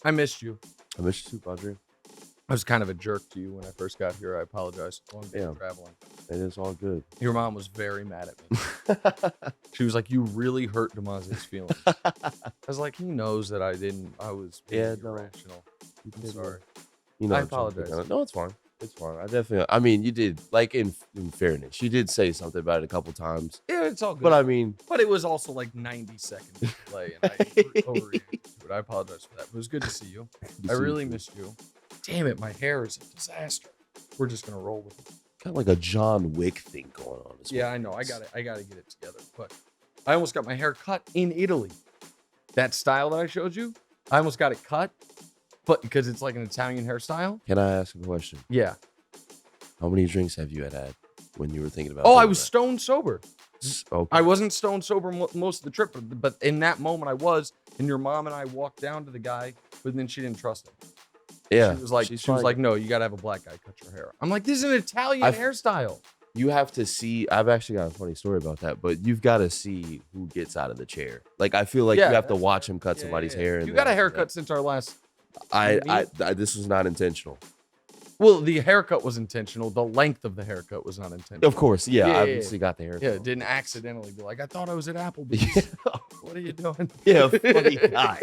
I missed you. I missed you too, Padre. I was kind of a jerk to you when I first got here. I apologize. Long day of traveling. It is all good. Your mom was very mad at me. She was like, "You really hurt Demazi's feelings." I was like, "He knows that I didn't. I was irrational. I'm sorry. I apologize. No, it's fine. It's fine. I definitely. I mean, you did. Like in fairness, you did say something about it a couple times. Yeah, it's all good. But I mean, it was also like 90 seconds of play, and I overreacted. But I apologize for that. It was good to see you. I really missed you. Damn it, my hair is a disaster. We're just gonna roll with it. Got like a John Wick thing going on. Yeah, I know. I got to get it together. But I almost got my hair cut in Italy. That style that I showed you, I almost got it cut, but because it's like an Italian hairstyle. Can I ask a question? Yeah. How many drinks have you had when you were thinking about? Oh, I was stone sober. Okay. I wasn't stone sober most of the trip, but in that moment I was. And your mom and I walked down to the guy, but then she didn't trust him. Yeah. She was like, no, you got to have a black guy cut your hair. I'm like, this is an Italian hairstyle. You have to see. I've actually got a funny story about that, but you've got to see who gets out of the chair. Like, I feel like you have to watch him cut somebody's hair. You got a haircut since our last. This was not intentional. Well, the haircut was intentional. The length of the haircut was not intentional. Of course, yeah. Obviously got the haircut. Yeah, it didn't accidentally be like, I thought I was at Applebee's. What are you doing? Yeah, funny guy.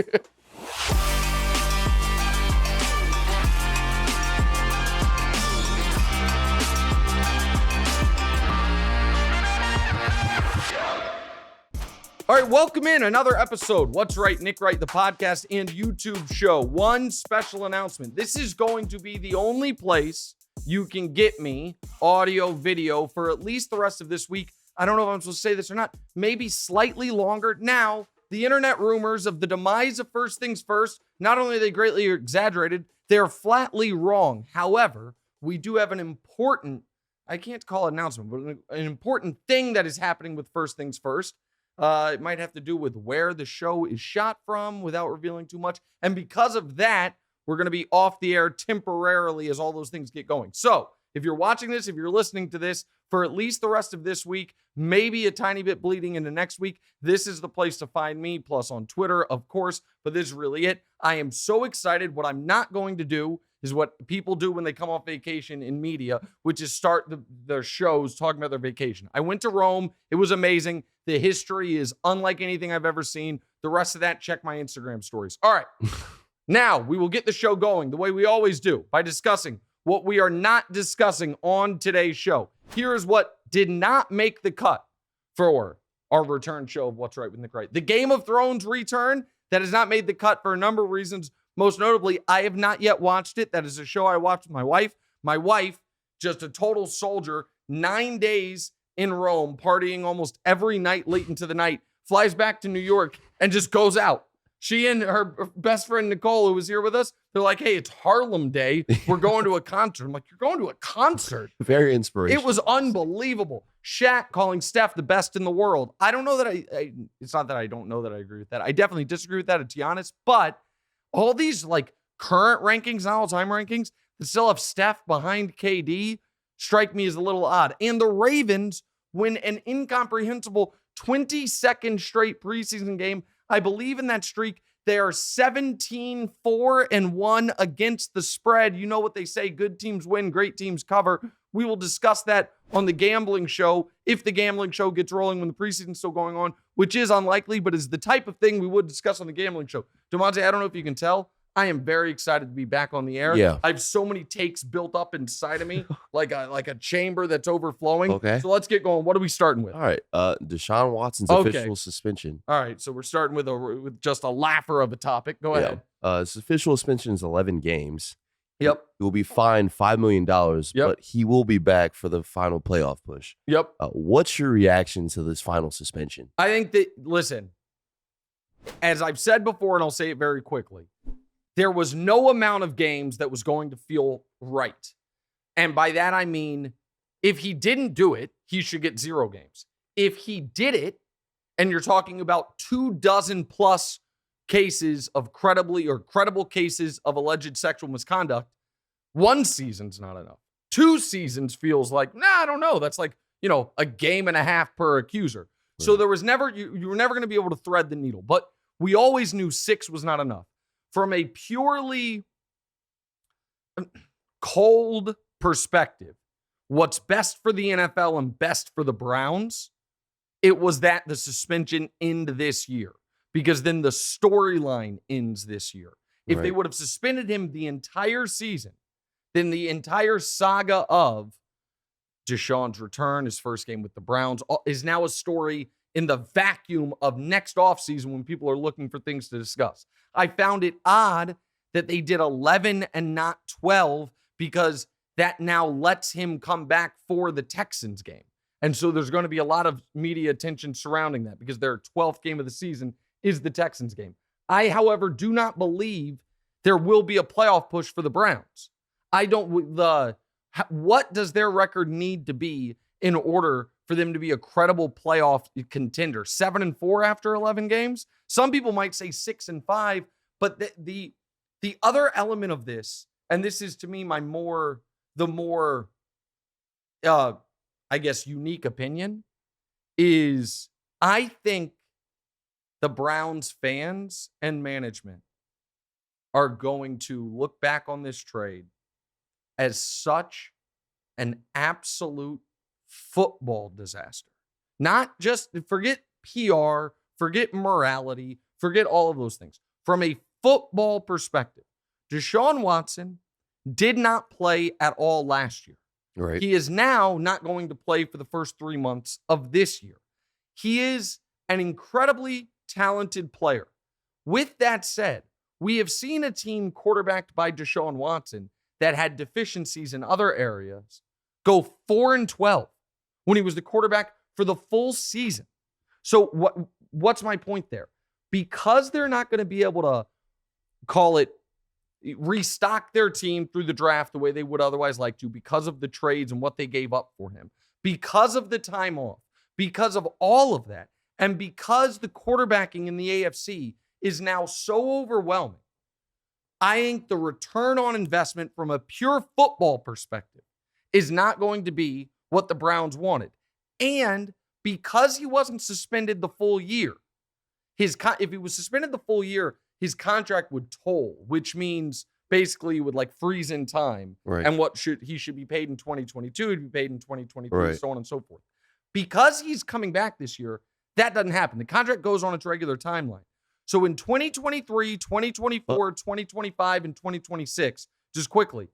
All right, welcome in another episode. What's Right, Nick Wright, the podcast and YouTube show. One special announcement. This is going to be the only place you can get me audio, video for at least the rest of this week. I don't know if I'm supposed to say this or not. Maybe slightly longer. Now, the internet rumors of the demise of First Things First, not only are they greatly exaggerated, they're flatly wrong. However, we do have an important, I can't call it announcement, but an important thing that is happening with First Things First. It might have to do with where the show is shot from without revealing too much. And because of that, we're going to be off the air temporarily as all those things get going. So if you're watching this, if you're listening to this for at least the rest of this week, maybe a tiny bit bleeding into next week, this is the place to find me, plus on Twitter, of course. But this is really it. I am so excited. What I'm not going to do is what people do when they come off vacation in media, which is start their shows talking about their vacation. I went to Rome. It was amazing. The history is unlike anything I've ever seen. The rest of that, check my Instagram stories. All right. Now, we will get the show going the way we always do by discussing what we are not discussing on today's show. Here is what did not make the cut for our return show of What's Right with Nick Wright. The Game of Thrones return that has not made the cut for a number of reasons. Most notably, I have not yet watched it. That is a show I watched with my wife. My wife, just a total soldier, 9 days in Rome, partying almost every night late into the night, flies back to New York and just goes out. She and her best friend, Nicole, who was here with us, they're like, hey, it's Harlem Day. We're going to a concert. I'm like, you're going to a concert? Very inspirational. It was unbelievable. Shaq calling Steph the best in the world. I don't know that it's not that I don't know that I agree with that. I definitely disagree with that, to be honest, but all these like current rankings, not all-time rankings, that still have Steph behind KD strike me as a little odd. And the Ravens win an incomprehensible 22nd straight preseason game. I believe in that streak. They are 17-4-1 against the spread. You know what they say, good teams win, great teams cover. We will discuss that on the gambling show if the gambling show gets rolling when the preseason is still going on, which is unlikely, but is the type of thing we would discuss on the gambling show. Demonte, I don't know if you can tell, I am very excited to be back on the air. Yeah. I have so many takes built up inside of me, like a chamber that's overflowing. Okay. So let's get going. What are we starting with? All right. Deshaun Watson's official suspension. All right. So we're starting with just a laugher of a topic. Go ahead. His official suspension is 11 games. Yep. He will be fined $5 million, but he will be back for the final playoff push. Yep. What's your reaction to this final suspension? I think that, listen, as I've said before, and I'll say it very quickly, there was no amount of games that was going to feel right. And by that, I mean, if he didn't do it, he should get 0 games. If he did it, and you're talking about 24 plus cases of credible cases of alleged sexual misconduct, 1 season's not enough. 2 seasons feels like, I don't know. That's like, a game and a half per accuser. Right. So there was never, you were never going to be able to thread the needle, but we always knew 6 was not enough. from a purely cold perspective, what's best for the NFL and best for the Browns, it was that the suspension end this year, because then the storyline ends this year. If they would have suspended him the entire season, then the entire saga of Deshaun's return, his first game with the Browns, is now a story in the vacuum of next offseason when people are looking for things to discuss. I found it odd that they did 11 and not 12, because that now lets him come back for the Texans game. And so there's going to be a lot of media attention surrounding that, because their 12th game of the season is the Texans game. I, however, do not believe there will be a playoff push for the Browns. What does their record need to be in order for them to be a credible playoff contender? 7-4 after 11 games? Some people might say 6-5, but the other element of this, and this is to me the more I guess unique opinion, is I think the Browns fans and management are going to look back on this trade as such an absolute football disaster. Not just, forget PR, forget morality, forget all of those things. From a football perspective, Deshaun Watson did not play at all last year. Right. He is now not going to play for the first 3 months of this year. He is an incredibly talented player. With that said, we have seen a team quarterbacked by Deshaun Watson that had deficiencies in other areas go 4-12 when he was the quarterback for the full season. So what's my point there? Because they're not going to be able to call it restock their team through the draft the way they would otherwise like to, because of the trades and what they gave up for him, because of the time off, because of all of that, and because the quarterbacking in the AFC is now so overwhelming, I think the return on investment from a pure football perspective is not going to be what the Browns wanted. And because he wasn't suspended the full year, if he was suspended the full year, his contract would toll, which means basically he would like freeze in time. Right. And he should be paid in 2022, he'd be paid in 2023, right, so on and so forth. Because he's coming back this year, that doesn't happen. The contract goes on its regular timeline. So in 2023, 2024, 2025, and 2026, just quickly,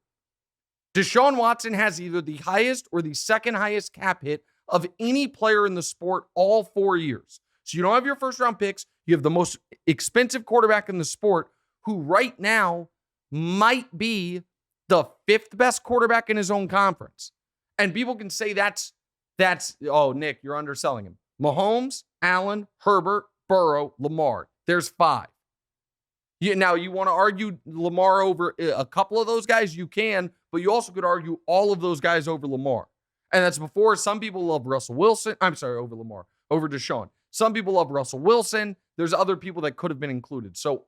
Deshaun Watson has either the highest or the second highest cap hit of any player in the sport all 4 years. So you don't have your first round picks. You have the most expensive quarterback in the sport, who right now might be the 5th best quarterback in his own conference. And people can say that's oh, Nick, you're underselling him. Mahomes, Allen, Herbert, Burrow, Lamar. There's 5. Now, you want to argue Lamar over a couple of those guys? You can, but you also could argue all of those guys over Lamar. And that's before some people love Russell Wilson. I'm sorry, over Lamar, over Deshaun. Some people love Russell Wilson. There's other people that could have been included. So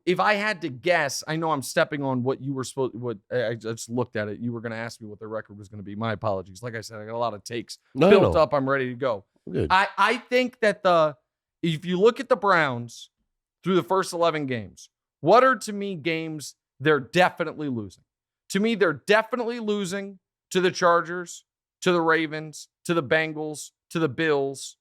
if I had to guess, I know I'm stepping on what you were I just looked at it. You were going to ask me what their record was going to be. My apologies. Like I said, I got a lot of takes built up. I'm ready to go. Good. I think that if you look at the Browns through the first 11 games, what are to me games they're definitely losing? To me, they're definitely losing to the Chargers, to the Ravens, to the Bengals, to the Bills,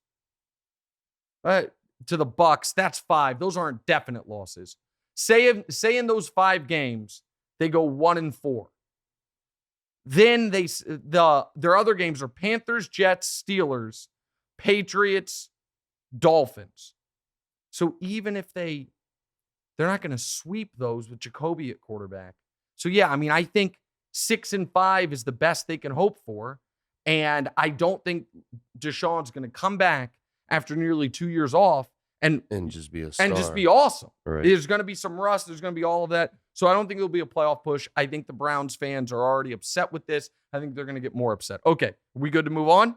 to the Bucs. That's 5. Those aren't definite losses. Say in those 5 games, they go 1-4. Then their other games are Panthers, Jets, Steelers, Patriots, Dolphins. So even if they're not going to sweep those with Jacoby at quarterback. So yeah, I mean, I think 6-5 is the best they can hope for. And I don't think Deshaun's going to come back after nearly 2 years off and just be a star. And just be awesome. Right. There's going to be some rust. There's going to be all of that. So I don't think it'll be a playoff push. I think the Browns fans are already upset with this. I think they're going to get more upset. Okay, are we good to move on?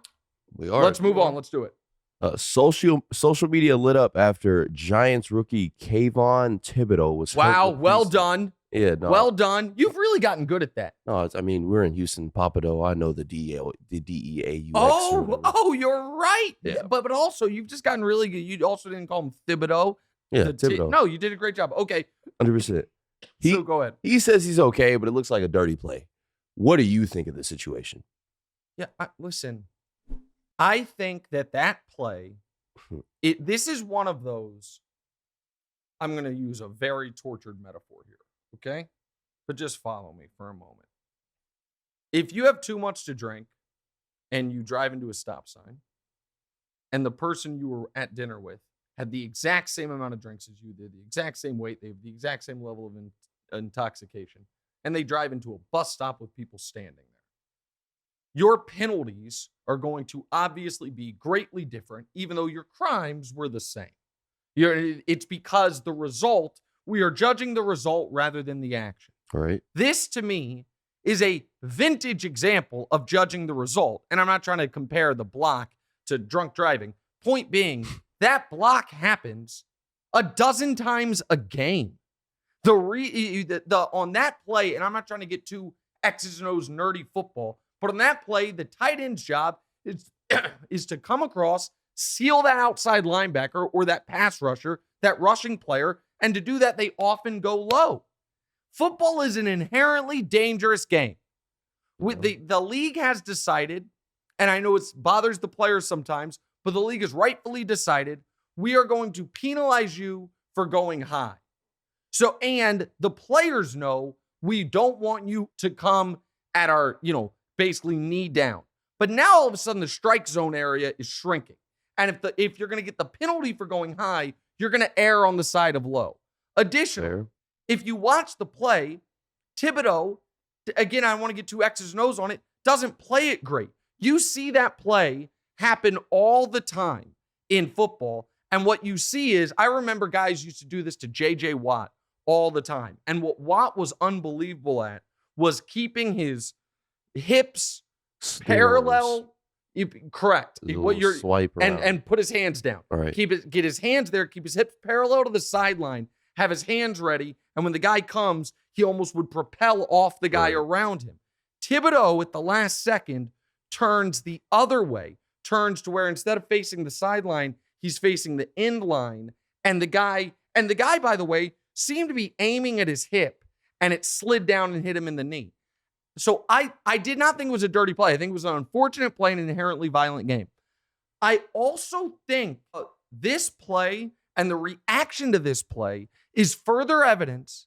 We are. Let's move on. Let's do it. Social media lit up after Giants rookie Kayvon Thibodeaux was wow. hurt. Well done. Yeah, no. Well done. You've really gotten good at that. No, I mean, we're in Houston, Papadoe. I know the DEAUX. Oh, you're right. Yeah. But also, you've just gotten really good. You also didn't call him Thibodeaux. Yeah, Thibodeaux. No, you did a great job. Okay. 100%. So go ahead. He says he's okay, but it looks like a dirty play. What do you think of the situation? Yeah, listen, I think that play, this is one of those, I'm going to use a very tortured metaphor here, okay? But just follow me for a moment. If you have too much to drink and you drive into a stop sign and the person you were at dinner with had the exact same amount of drinks as you did, the exact same weight, they have the exact same level of intoxication, and they drive into a bus stop with people standing there, your penalties are going to obviously be greatly different, even though your crimes were the same. It's because the result, we are judging the result rather than the action. All right. This, to me, is a vintage example of judging the result. And I'm not trying to compare the block to drunk driving. Point being, that block happens a dozen times a game. On that play, and I'm not trying to get too X's and O's nerdy football, but on that play, the tight end's job is to come across, seal that outside linebacker or that pass rusher, that rushing player, and to do that, they often go low. Football is an inherently dangerous game. The league has decided, and I know it bothers the players sometimes, but the league has rightfully decided we are going to penalize you for going high. So, and the players know we don't want you to come at our, basically knee down. But now all of a sudden the strike zone area is shrinking. And if you're going to get the penalty for going high, you're going to err on the side of low. Additionally, if you watch the play, Thibodeaux, again, I don't want to get too X's and O's on it, doesn't play it great. You see that play happen all the time in football. And what you see is, I remember guys used to do this to J.J. Watt all the time. And what Watt was unbelievable at was keeping his hips parallel. Correct. What you're swipe and put his hands down. All right. Get his hands there, keep his hips parallel to the sideline, have his hands ready, and when the guy comes, he almost would propel off the guy around him. Thibodeaux at the last second turns the other way, turns to where instead of facing the sideline, he's facing the end line, and the guy, by the way, seemed to be aiming at his hip, and it slid down and hit him in the knee. So I did not think it was a dirty play. I think it was an unfortunate play in an inherently violent game. I also think this play and the reaction to this play is further evidence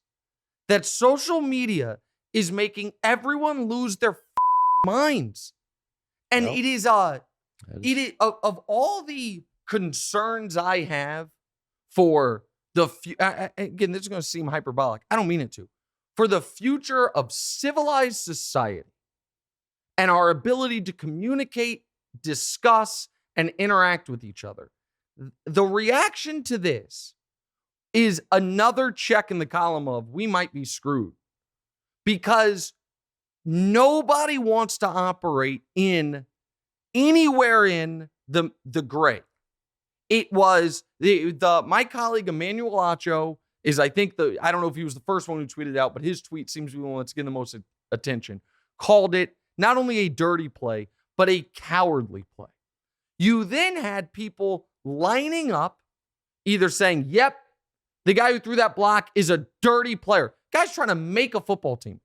that social media is making everyone lose their minds. And it is of all the concerns I have for the again, this is going to seem hyperbolic. I don't mean it to. For the future of civilized society and our ability to communicate, discuss, and interact with each other, the reaction to this is another check in the column of we might be screwed, because nobody wants to operate in anywhere in the gray. It was my colleague Emmanuel Acho is, I think, I don't know if he was the first one who tweeted out, but his tweet seems to be the one that's getting the most attention. Called it not only a dirty play, but a cowardly play. You then had people lining up, either saying, yep, the guy who threw that block is a dirty player. Guy's trying to make a football team.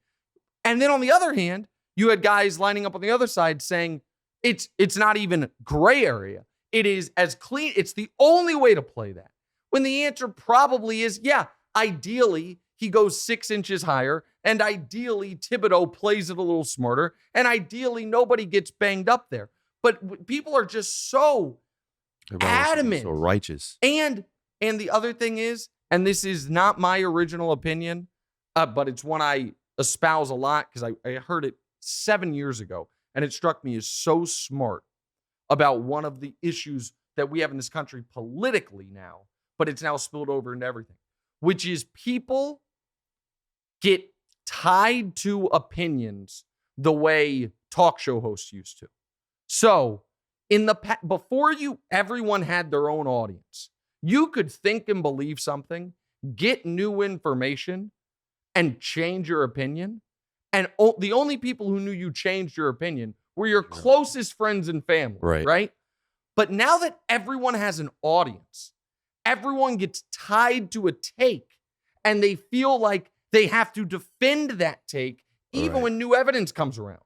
And then on the other hand, you had guys lining up on the other side saying, it's not even gray area. It is as clean. It's the only way to play that. When the answer probably is, yeah, ideally he goes 6 inches higher, and ideally Thibodeaux plays it a little smarter, and ideally nobody gets banged up there. But people are just so adamant, so righteous. And the other thing is, and this is not my original opinion, but it's one I espouse a lot because I heard it 7 years ago, and it struck me as so smart about one of the issues that we have in this country politically now, but it's now spilled over into everything, which is people get tied to opinions the way talk show hosts used to. So before everyone had their own audience, you could think and believe something, get new information, and change your opinion. And the only people who knew you changed your opinion were your closest friends and family, right? But now that everyone has an audience, everyone gets tied to a take and they feel like they have to defend that take even when new evidence comes around.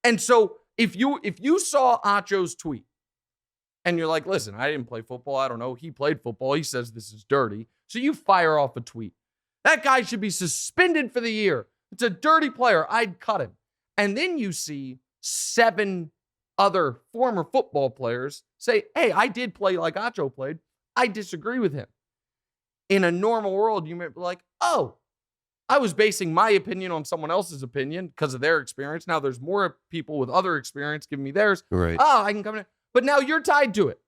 And so if you saw Acho's tweet and you're like, listen, I didn't play football. I don't know. He played football. He says this is dirty. So you fire off a tweet. That guy should be suspended for the year. It's a dirty player. I'd cut him. And then you see 7 other former football players say, hey, I did play like Acho played. I disagree with him. In a normal world, you might be like, oh, I was basing my opinion on someone else's opinion because of their experience. Now there's more people with other experience giving me theirs. Right. Oh, I can come in. But now you're tied to it.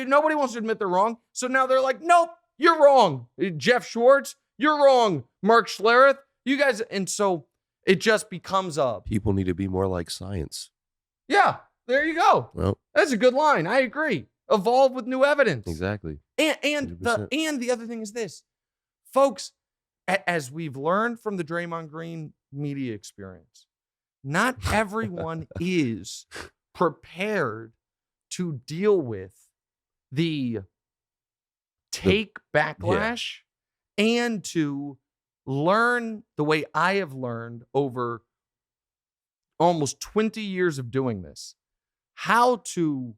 Nobody wants to admit they're wrong. So now they're like, nope, you're wrong. Jeff Schwartz, you're wrong. Mark Schlereth, you guys. And so it just becomes people need to be more like science. Yeah, there you go. Well, that's a good line. I agree. Evolve with new evidence. Exactly. And the other thing is this. Folks, as we've learned from the Draymond Green media experience, not everyone is prepared to deal with the take backlash and to learn the way I have learned over almost 20 years of doing this, how to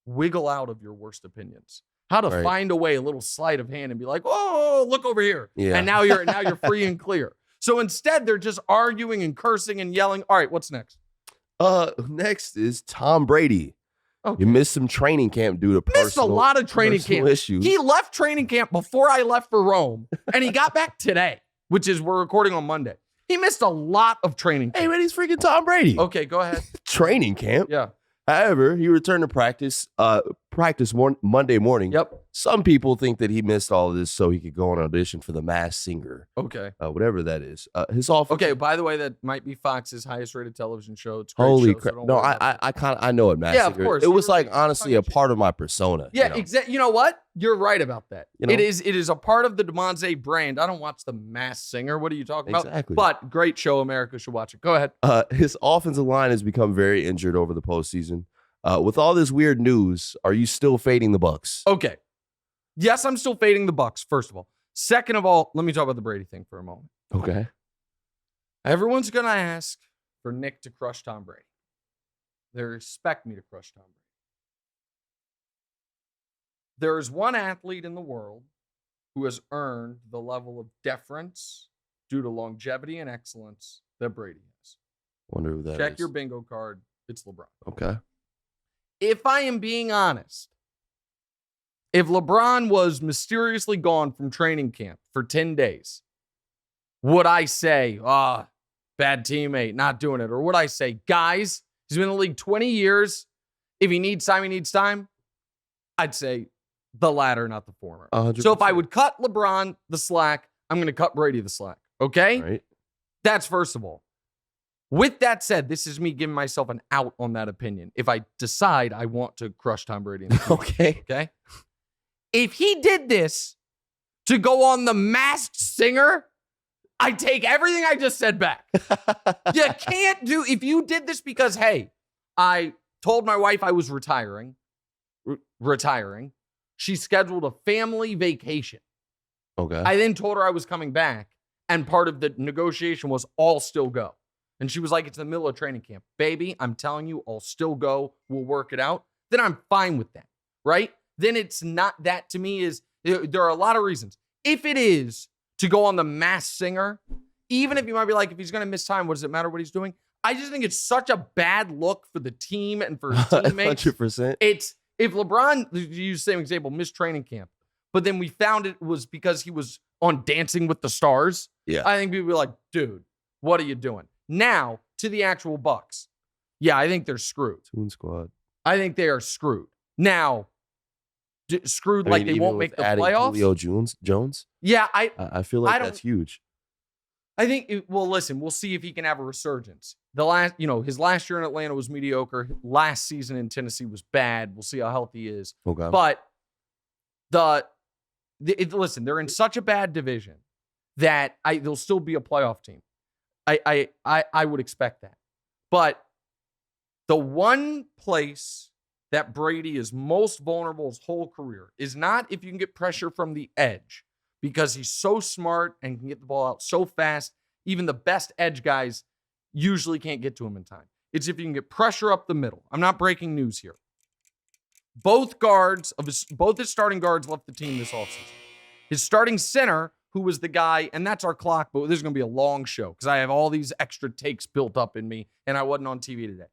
wiggle out of your worst opinions. How to find a way, a little sleight of hand, and be like, "Oh, look over here!" Yeah. And now you're free and clear. So instead, they're just arguing and cursing and yelling. All right, what's next? Next is Tom Brady. Okay. You missed some training camp due to missed a lot of training camp issues. He left training camp before I left for Rome, and he got back today, which is we're recording on Monday. He missed a lot of training camp. Hey, man, he's freaking Tom Brady. Okay, go ahead. Training camp. Yeah. However, he returned to practice Monday morning. Yep. Some people think that he missed all of this so he could go on audition for The Masked Singer. Okay. Whatever that is. His offense. Okay, by the way, that might be Fox's highest rated television show. It's a great holy show, crap. so No, I know it, Masked Singer. Of course. It was like honestly a part of my persona. Yeah, exactly. You know what? You're right about that. You know? It is a part of the DeMonze brand. I don't watch The Masked Singer. What are you talking about? Exactly. But great show. America should watch it. Go ahead. His offensive line has become very injured over the postseason. With all this weird news, are you still fading the Bucs? Okay. Yes, I'm still fading the Bucs, first of all. Second of all, let me talk about the Brady thing for a moment. Okay. Everyone's going to ask for Nick to crush Tom Brady. They expect me to crush Tom Brady. There is one athlete in the world who has earned the level of deference due to longevity and excellence that Brady has. Wonder who that is. Check your bingo card. It's LeBron. Okay. If I am being honest, if LeBron was mysteriously gone from training camp for 10 days, would I say, bad teammate, not doing it? Or would I say, guys, he's been in the league 20 years. If he needs time, he needs time. I'd say the latter, not the former. 100%. So if I would cut LeBron the slack, I'm going to cut Brady the slack. Okay? Right. That's first of all. With that said, this is me giving myself an out on that opinion. If I decide I want to crush Tom Brady. Okay. If he did this to go on The Masked Singer, I take everything I just said back. You can't do, if you did this because, hey, I told my wife I was retiring. She scheduled a family vacation. Okay. I then told her I was coming back, and part of the negotiation was all still go. And she was like, it's the middle of training camp. Baby, I'm telling you, I'll still go. We'll work it out. Then I'm fine with that, right? Then it's not that to me is, there are a lot of reasons. If it is to go on The Masked Singer, even if you might be like, if he's going to miss time, what does it matter what he's doing? I just think it's such a bad look for the team and for his teammates. 100%. It's, if LeBron, to use the same example, missed training camp, but then we found it was because he was on Dancing with the Stars. Yeah. I think people would be like, dude, what are you doing? Now, to the actual Bucs. Yeah, I think they're screwed. Toon Squad. I think they are screwed. Now, screwed like they won't make the playoffs. Julio Jones? Yeah, I feel like that's huge. I think, well, listen, we'll see if he can have a resurgence. His last year in Atlanta was mediocre. Last season in Tennessee was bad. We'll see how healthy he is. Okay. But listen, they're in such a bad division that they'll still be a playoff team. I would expect that. But the one place that Brady is most vulnerable his whole career is not if you can get pressure from the edge, because he's so smart and can get the ball out so fast. Even the best edge guys usually can't get to him in time. It's if you can get pressure up the middle. I'm not breaking news here. Both his starting guards left the team this offseason. His starting center, who was the guy, and that's our clock, but this is going to be a long show because I have all these extra takes built up in me, and I wasn't on TV today.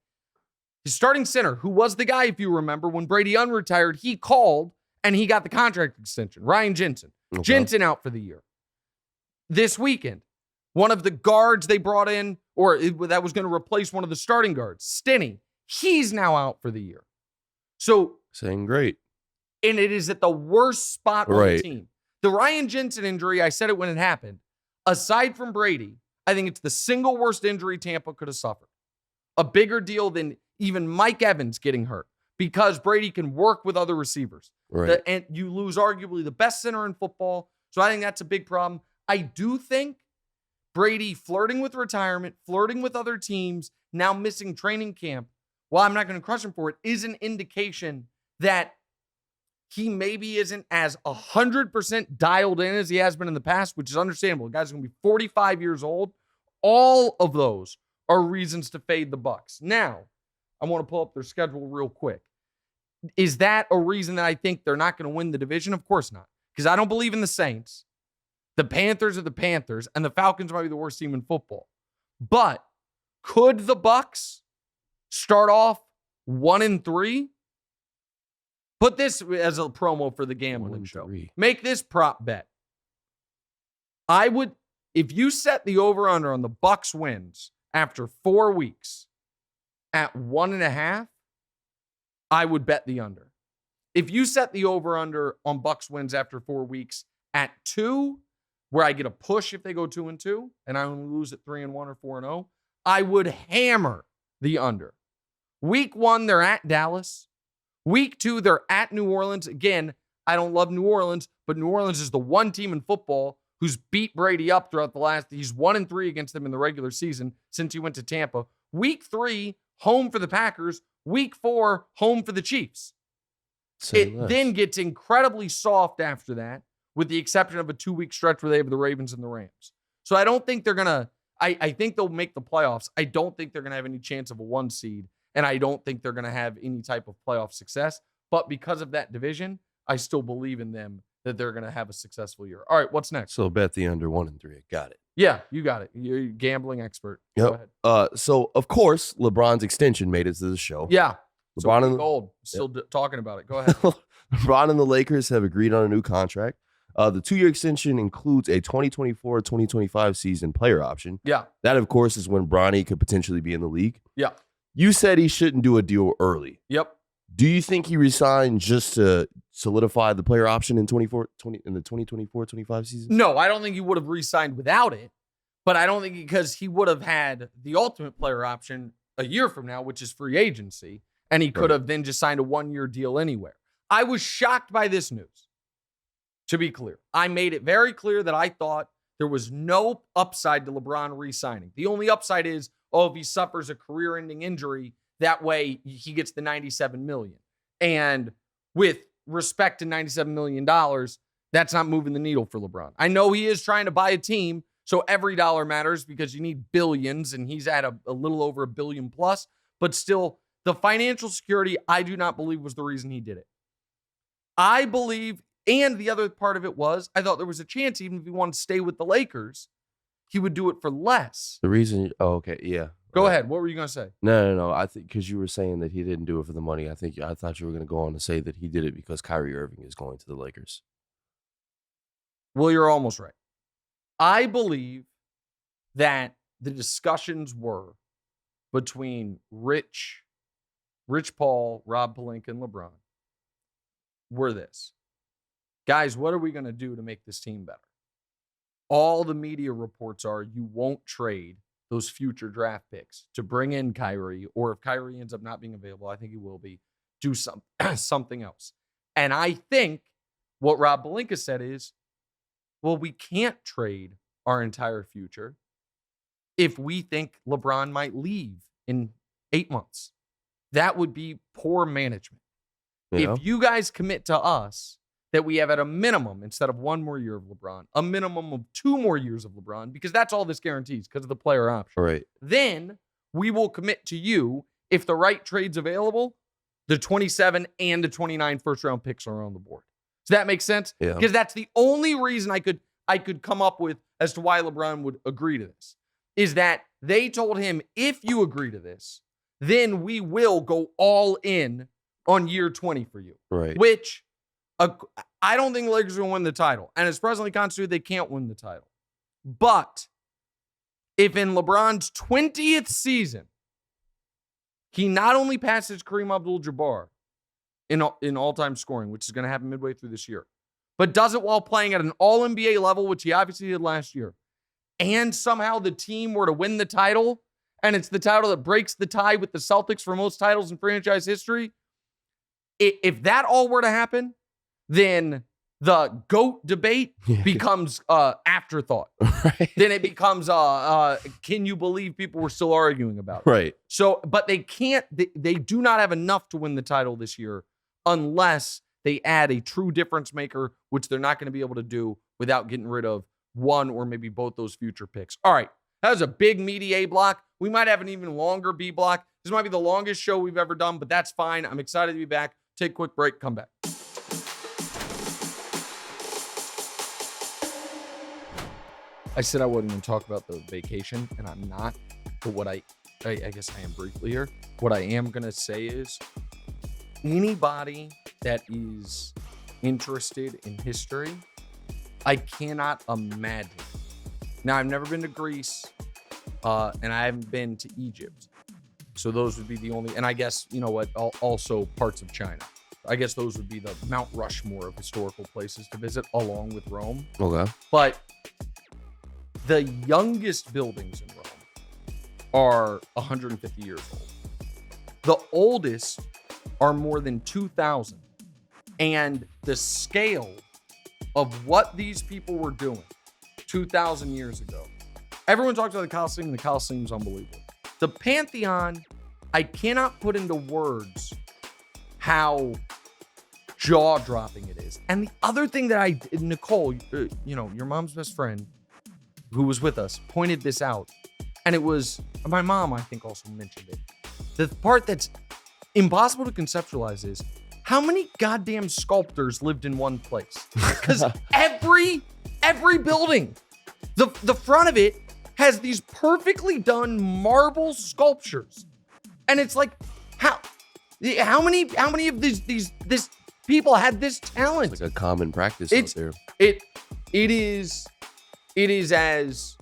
His starting center, who was the guy, if you remember, when Brady unretired, he called and he got the contract extension. Ryan Jensen. Okay. Jensen out for the year. This weekend, one of the guards they brought in, that was going to replace one of the starting guards, Stinney, he's now out for the year. So, saying great. And it is at the worst spot on the team. The Ryan Jensen injury, I said it when it happened, aside from Brady, I think it's the single worst injury Tampa could have suffered. A bigger deal than even Mike Evans getting hurt, because Brady can work with other receivers. Right. And you lose arguably the best center in football. So I think that's a big problem. I do think Brady flirting with retirement, flirting with other teams, now missing training camp, while I'm not going to crush him for it, is an indication that he maybe isn't as 100% dialed in as he has been in the past, which is understandable. The guy's going to be 45 years old. All of those are reasons to fade the Bucs. Now, I want to pull up their schedule real quick. Is that a reason that I think they're not going to win the division? Of course not, because I don't believe in the Saints. The Panthers are the Panthers, and the Falcons might be the worst team in football. But could the Bucs start off 1-3? Put this as a promo for the gambling show. Make this prop bet. I would, if you set the over-under on the Bucs wins after 4 weeks at 1.5, I would bet the under. If you set the over-under on Bucs wins after 4 weeks at 2, where I get a push if they go 2-2, and I only lose at 3-1 or 4-0, I would hammer the under. Week 1, they're at Dallas. Week 2, they're at New Orleans. Again, I don't love New Orleans, but New Orleans is the one team in football who's beat Brady up throughout he's 1-3 against them in the regular season since he went to Tampa. Week 3, home for the Packers. Week 4, home for the Chiefs. Then gets incredibly soft after that, with the exception of a 2-week stretch where they have the Ravens and the Rams. So I don't think they're going to, I think they'll make the playoffs. I don't think they're going to have any chance of a 1 seed, and I don't think they're going to have any type of playoff success. But because of that division, I still believe in them that they're going to have a successful year. All right, what's next? So bet the under 1-3. Got it. Yeah, you got it. You're a gambling expert. Yep. Go ahead. So, of course, LeBron's extension made it to the show. Yeah. LeBron and gold. Still talking about it. Go ahead. LeBron and the Lakers have agreed on a new contract. The 2-year extension includes a 2024-2025 season player option. Yeah. That, of course, is when Bronny could potentially be in the league. Yeah. You said he shouldn't do a deal early. Yep. Do you think he resigned just to solidify the player option in the 2024-25 season? No, I don't think he would have re-signed without it. But I don't think because he would have had the ultimate player option a year from now, which is free agency, and he could have then just signed a 1-year deal anywhere. I was shocked by this news, to be clear. I made it very clear that I thought there was no upside to LeBron re-signing. The only upside is, if he suffers a career-ending injury, that way he gets the $97 million. And with respect to $97 million, that's not moving the needle for LeBron. I know he is trying to buy a team, so every dollar matters because you need billions, and he's at a little over $1 billion plus. But still, the financial security, I do not believe was the reason he did it. I believe, and the other part of it was, I thought there was a chance, even if he wanted to stay with the Lakers, he would do it for less. The reason, okay, yeah. Go ahead. What were you going to say? No. I think because you were saying that he didn't do it for the money. I thought you were going to go on to say that he did it because Kyrie Irving is going to the Lakers. Well, you're almost right. I believe that the discussions were between Rich Paul, Rob Pelinka, and LeBron were this. Guys, what are we going to do to make this team better? All the media reports are you won't trade those future draft picks to bring in Kyrie, or if Kyrie ends up not being available, I think he will be, do something else. And I think what Rob Pelinka said is, well, we can't trade our entire future if we think LeBron might leave in 8 months. That would be poor management. If you guys commit to us that we have at a minimum, instead of 1 more year of LeBron, a minimum of 2 more years of LeBron, because that's all this guarantees because of the player option. Right. Then we will commit to you, if the right trade's available, the 27 and the 29 first-round picks are on the board. Does that make sense? Yeah. Because that's the only reason I could come up with as to why LeBron would agree to this, is that they told him, if you agree to this, then we will go all in on year 20 for you. Right. Which I don't think the Lakers will win the title. And as presently constituted, they can't win the title. But if in LeBron's 20th season, he not only passes Kareem Abdul-Jabbar in all-time scoring, which is going to happen midway through this year, but does it while playing at an all-NBA level, which he obviously did last year, and somehow the team were to win the title, and it's the title that breaks the tie with the Celtics for most titles in franchise history, if that all were to happen, then the GOAT debate becomes afterthought. Right. Then it becomes, can you believe people were still arguing about it? Right. So, but they can't, they do not have enough to win the title this year unless they add a true difference maker, which they're not going to be able to do without getting rid of one or maybe both those future picks. All right. That was a big, meaty A block. We might have an even longer B block. This might be the longest show we've ever done, but that's fine. I'm excited to be back. Take a quick break. Come back. I said I wasn't going to talk about the vacation, and I'm not. But what I guess I am briefly here. What I am going to say is anybody that is interested in history, I cannot imagine. Now, I've never been to Greece, and I haven't been to Egypt. So those would be the only, and I guess, you know what, also parts of China. I guess those would be the Mount Rushmore of historical places to visit, along with Rome. Okay. But the youngest buildings in Rome are 150 years old. The oldest are more than 2,000. And the scale of what these people were doing 2,000 years ago. Everyone talks about the Colosseum. The Colosseum's unbelievable. The Pantheon, I cannot put into words how jaw-dropping it is. And the other thing that Nicole, your mom's best friend, who was with us, pointed this out. And it was, my mom, I think, also mentioned it. The part that's impossible to conceptualize is how many goddamn sculptors lived in one place? Because every building, the front of it has these perfectly done marble sculptures. And it's like, how many of these people had this talent? It's like a common practice out there. It is as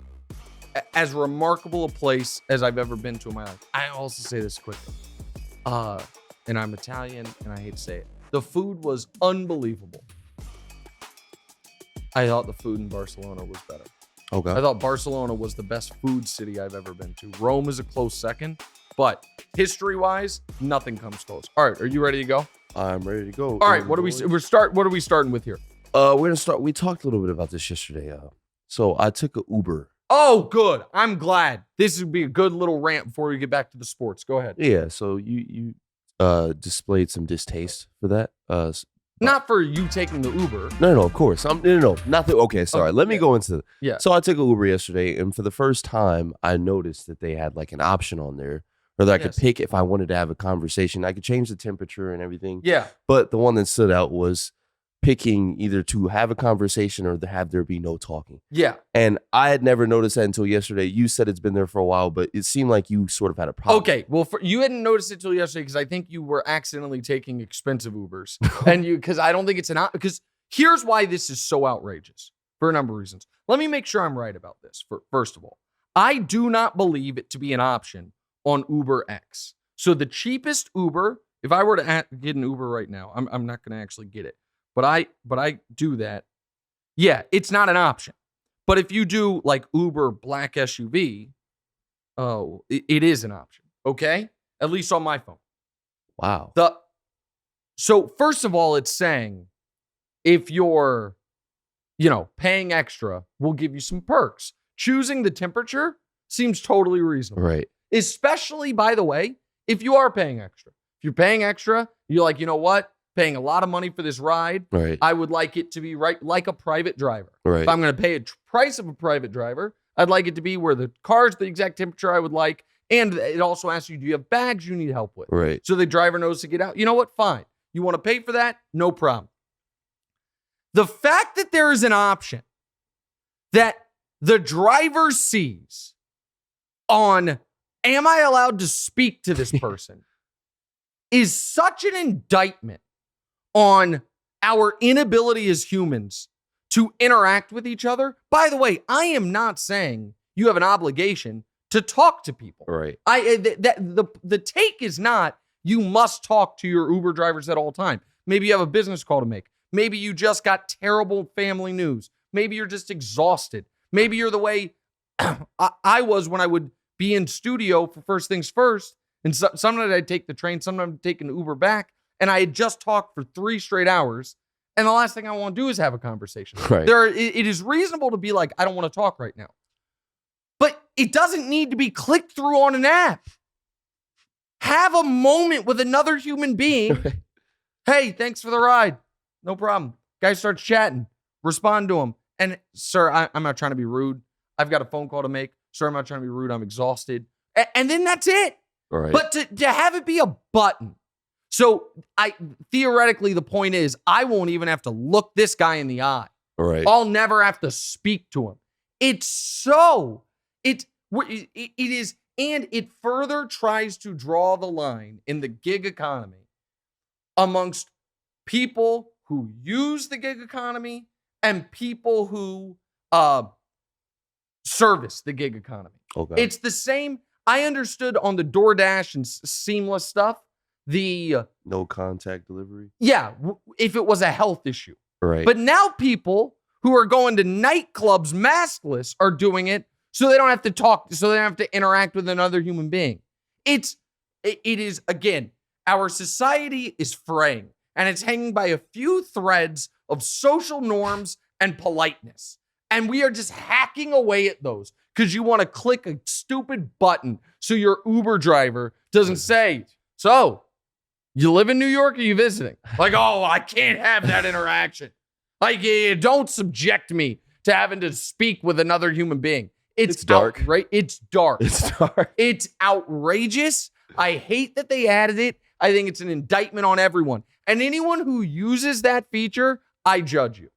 remarkable a place as I've ever been to in my life. I also say this quickly. And I'm Italian, and I hate to say it. The food was unbelievable. I thought the food in Barcelona was better. Okay. I thought Barcelona was the best food city I've ever been to. Rome is a close second, but history-wise, nothing comes close. All right, are you ready to go? I'm ready to go. All right, what are we starting with here? We're gonna start. We talked a little bit about this yesterday. So I took an Uber. Oh, good. I'm glad. This would be a good little rant before we get back to the sports. Go ahead. Yeah. So you displayed some distaste for that. Not for you taking the Uber. No, of course. No, nothing. Okay, sorry. Let me go into. Yeah. So I took an Uber yesterday, and for the first time, I noticed that they had like an option on there, or that I could pick if I wanted to have a conversation. I could change the temperature and everything. Yeah. But the one that stood out was picking either to have a conversation or to have there be no talking. Yeah. And I had never noticed that until yesterday. You said it's been there for a while, but it seemed like you sort of had a problem. Okay. Well, you hadn't noticed it until yesterday because I think you were accidentally taking expensive Ubers. Because I don't think it's because here's why this is so outrageous for a number of reasons. Let me make sure I'm right about this. First of all, I do not believe it to be an option on Uber X. So the cheapest Uber, if I were to get an Uber right now, I'm not going to actually get it. But I do that. Yeah, it's not an option. But if you do like Uber Black SUV, it is an option. Okay? At least on my phone. Wow. So first of all, it's saying if you're, paying extra, we'll give you some perks. Choosing the temperature seems totally reasonable. Right. Especially, by the way, if you are paying extra. If you're paying extra, you're like, you know what? paying a lot of money for this ride. Right. I would like it to be like a private driver. Right. If I'm going to pay a price of a private driver, I'd like it to be where the car's the exact temperature I would like. And it also asks you, do you have bags you need help with? Right. So the driver knows to get out. You know what? Fine. You want to pay for that? No problem. The fact that there is an option that the driver sees on, am I allowed to speak to this person, is such an indictment on our inability as humans to interact with each other. By the way, I am not saying you have an obligation to talk to people. Right. The take is not you must talk to your Uber drivers at all time. Maybe you have a business call to make. Maybe you just got terrible family news. Maybe you're just exhausted. Maybe you're the way I was when I would be in studio for First Things First. And sometimes I'd take the train, sometimes I'd take an Uber back. And I had just talked for 3 straight hours. And the last thing I want to do is have a conversation. Right. It is reasonable to be like, I don't want to talk right now. But it doesn't need to be clicked through on an app. Have a moment with another human being. Hey, thanks for the ride. No problem. Guy starts chatting. Respond to him. And, sir, I'm not trying to be rude. I've got a phone call to make. Sir, I'm not trying to be rude. I'm exhausted. And then that's it. Right. But to have it be a button. So theoretically, the point is, I won't even have to look this guy in the eye. Right. I'll never have to speak to him. It is, and it further tries to draw the line in the gig economy amongst people who use the gig economy and people who service the gig economy. Okay. It's the same. I understood on the DoorDash and Seamless stuff, the no contact delivery. Yeah, if it was a health issue. Right. But now people who are going to nightclubs maskless are doing it so they don't have to talk, so they don't have to interact with another human being. It is, again, our society is fraying, and it's hanging by a few threads of social norms and politeness. And we are just hacking away at those because you want to click a stupid button so your Uber driver doesn't say, so, you live in New York or are you visiting? Like, oh, I can't have that interaction. Like, don't subject me to having to speak with another human being. It's dark. It's dark. It's dark. It's outrageous. I hate that they added it. I think it's an indictment on everyone. And anyone who uses that feature, I judge you.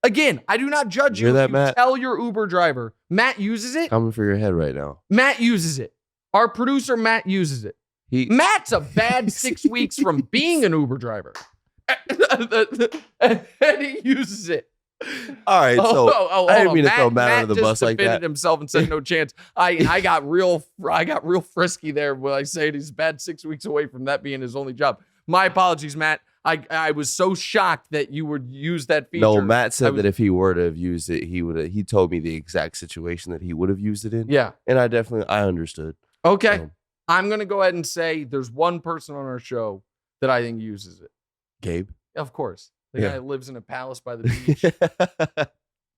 Again, I do not judge you. Hear that, Matt? Tell your Uber driver. Matt uses it. Coming for your head right now. Matt uses it. Our producer, Matt, uses it. Matt's a bad 6 weeks from being an Uber driver. And he uses it. All right, so I didn't mean to throw Matt under the bus like that. Matt just defended himself and said no chance. I got real frisky there when I said he's bad 6 weeks away from that being his only job. My apologies, Matt. I was so shocked that you would use that feature. No, Matt said that if he were to have used it, he told me the exact situation that he would have used it in. Yeah. And I understood. Okay. I'm going to go ahead and say there's one person on our show that I think uses it. Gabe? Of course. The guy lives in a palace by the beach.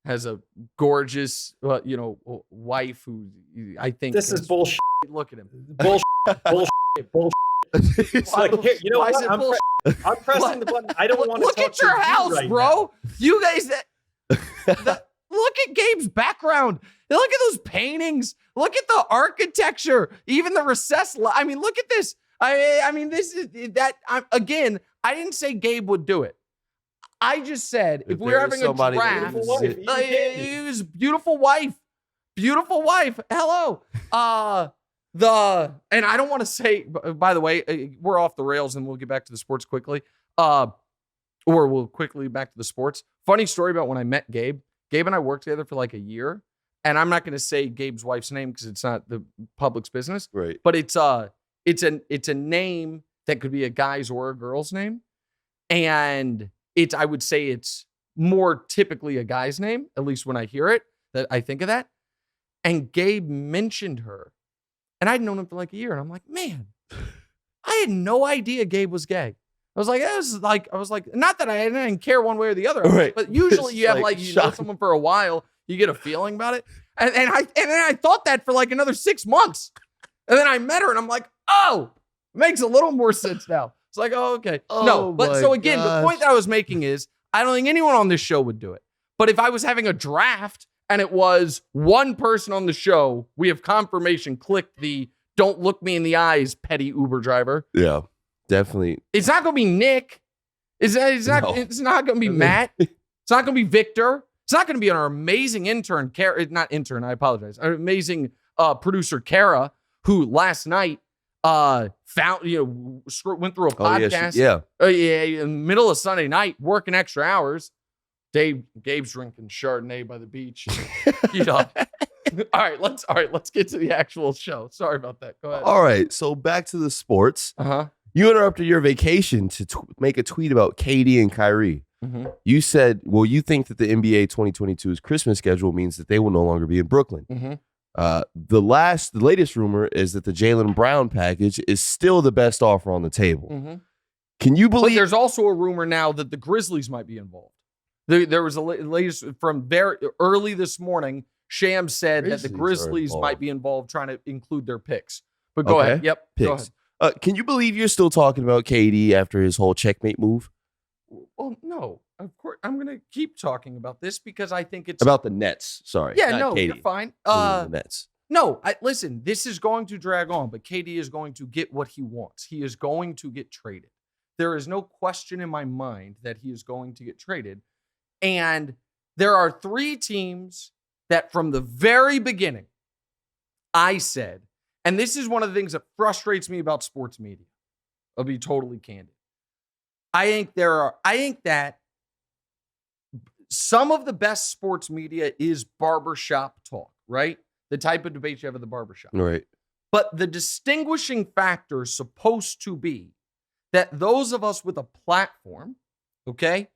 Has a gorgeous, wife who I think... This is bullshit. Look at him. Bullshit. Bullshit. You know what? I'm pressing the button. I don't want to look at your house, right bro. Now. You guys, look at Gabe's background. Look at those paintings. Look at the architecture. Even the recessed. I mean, look at this. I mean, this is that. Again, I didn't say Gabe would do it. I just said if we were having a draft, it was beautiful wife. Hello. And I don't want to say, by the way, we're off the rails and we'll get back to the sports quickly. Or we'll quickly back to the sports. Funny story about when I met Gabe. Gabe and I worked together for like a year. And I'm not going to say Gabe's wife's name because it's not the public's business. Right. But it's a name that could be a guy's or a girl's name. And I would say it's more typically a guy's name, at least when I hear it, that I think of that. And Gabe mentioned her. And I'd known him for like a year. And I'm like, man, I had no idea Gabe was gay. I was like, not that I didn't care one way or the other. Right. But usually you have you know someone for a while, you get a feeling about it. And then I thought that for like another 6 months. And then I met her and I'm like, oh, it makes a little more sense now. It's like, oh, okay. Oh, no, but my so again, gosh. the point that I was making is I don't think anyone on this show would do it. But if I was having a draft and it was one person on the show, we have confirmation, click the don't look me in the eyes, petty Uber driver. Yeah, definitely. It's not going to be Nick. It's not going to be Matt. It's not going to be Victor. It's not going to be our amazing intern, not intern, I apologize. Our amazing producer, Kara, who last night went through a podcast. In the middle of Sunday night, working extra hours. Gabe's drinking Chardonnay by the beach. All right, let's get to the actual show. Sorry about that. Go ahead. All right, so back to the sports. Uh-huh. You interrupted your vacation to make a tweet about KD and Kyrie. Mm-hmm. You said, well, you think that the NBA 2022's Christmas schedule means that they will no longer be in Brooklyn. Mm-hmm. The latest rumor is that the Jaylen Brown package is still the best offer on the table. Mm-hmm. Can you But believe? there's also a rumor now that the Grizzlies might be involved. There was a latest from very early this morning. Shams said that the Grizzlies might be involved, trying to include their picks. But go ahead. Yep. Picks. Go ahead. Can you believe you're still talking about KD after his whole checkmate move? Well, no. Of course, I'm going to keep talking about this because I think it's about the Nets. Sorry. Yeah, not no, KD. you're fine. The Nets. No, listen. This is going to drag on, but KD is going to get what he wants. He is going to get traded. There is no question in my mind that he is going to get traded. And there are 3 teams that from the very beginning, I said, and this is one of the things that frustrates me about sports media. I'll be totally candid. I think that some of the best sports media is barbershop talk, right? The type of debate you have at the barbershop. Right. But the distinguishing factor is supposed to be that those of us with a platform, okay,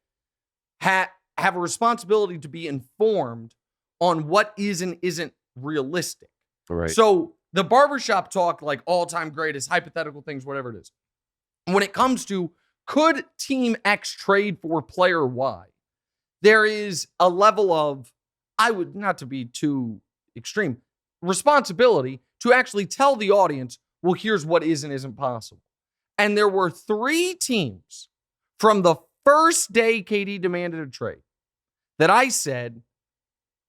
have a responsibility to be informed on what is and isn't realistic. Right. So the barbershop talk, like all-time greatest, hypothetical things, whatever it is. When it comes to could Team X trade for player Y, there is a level of, I would not to be too extreme, responsibility to actually tell the audience, well, here's what is and isn't possible. And there were 3 teams from the first day KD demanded a trade that I said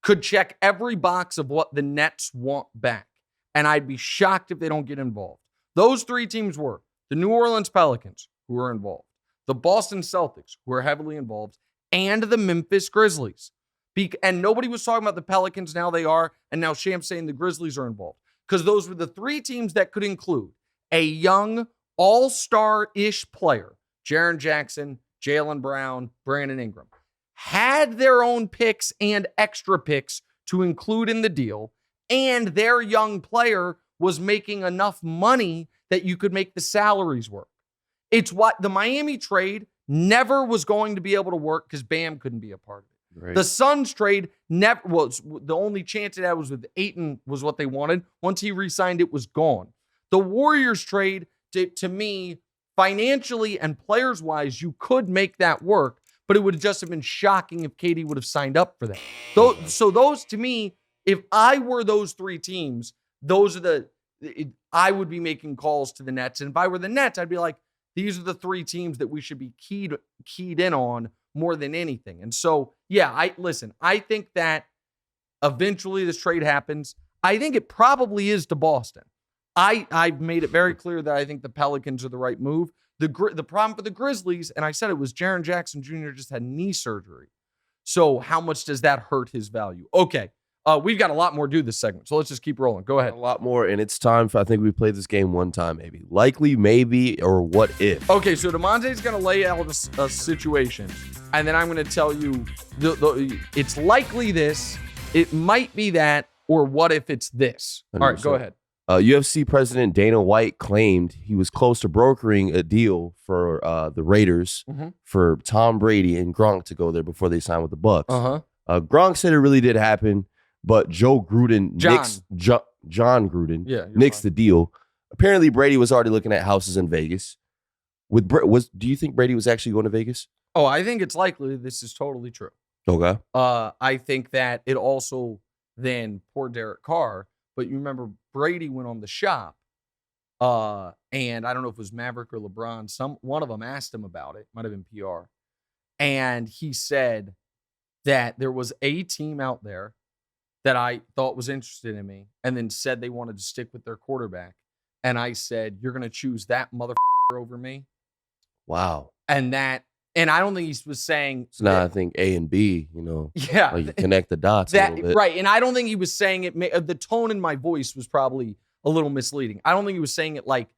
could check every box of what the Nets want back. And I'd be shocked if they don't get involved. Those 3 teams were the New Orleans Pelicans, who are involved, the Boston Celtics, who are heavily involved, and the Memphis Grizzlies. And nobody was talking about the Pelicans. Now they are. And now Sham's saying the Grizzlies are involved. Because those were the 3 teams that could include a young all-star-ish player, Jaren Jackson, Jaylen Brown, Brandon Ingram, had their own picks and extra picks to include in the deal, and their young player was making enough money that you could make the salaries work. It's what the Miami trade never was going to be able to work because Bam couldn't be a part of it. Right. The Suns trade never was the only chance it had was with Ayton was what they wanted. Once he re-signed, it was gone. The Warriors trade, to me, financially and players-wise, you could make that work, but it would just have been shocking if KD would have signed up for that. So those, to me, if I were those 3 teams, those are I would be making calls to the Nets. And if I were the Nets, I'd be like, these are the 3 teams that we should be keyed in on more than anything. And so, yeah, I think that eventually this trade happens. I think it probably is to Boston. I've made it very clear that I think the Pelicans are the right move. The problem for the Grizzlies, and I said it was Jaren Jackson Jr. just had knee surgery. So how much does that hurt his value? Okay. We've got a lot more to do this segment, so let's just keep rolling. Go ahead. A lot more, and it's time for, I think we played this game one time, maybe. Likely, maybe, or what if. Okay, so DeMonte's going to lay out a situation, and then I'm going to tell you it's likely this, it might be that, or what if it's this. 100%. All right, go ahead. UFC president Dana White claimed he was close to brokering a deal for the Raiders for Tom Brady and Gronk to go there before they signed with the Bucks. Gronk said it really did happen. But John Gruden nixed the deal. Apparently, Brady was already looking at houses in Vegas. Do you think Brady was actually going to Vegas? Oh, I think it's likely this is totally true. Okay. I think that it also then poor Derek Carr, but you remember Brady went on the shop And I don't know if it was Maverick or LeBron. One of them asked him about it. Might have been PR. And he said that there was a team out there that I thought was interested in me and then said they wanted to stick with their quarterback. And I said, you're going to choose that motherfucker over me? Wow. And I don't think he was saying. So now I think A and B, yeah, like you connect the dots a little bit. Right. And I don't think he was saying it. The tone in my voice was probably a little misleading. I don't think he was saying it like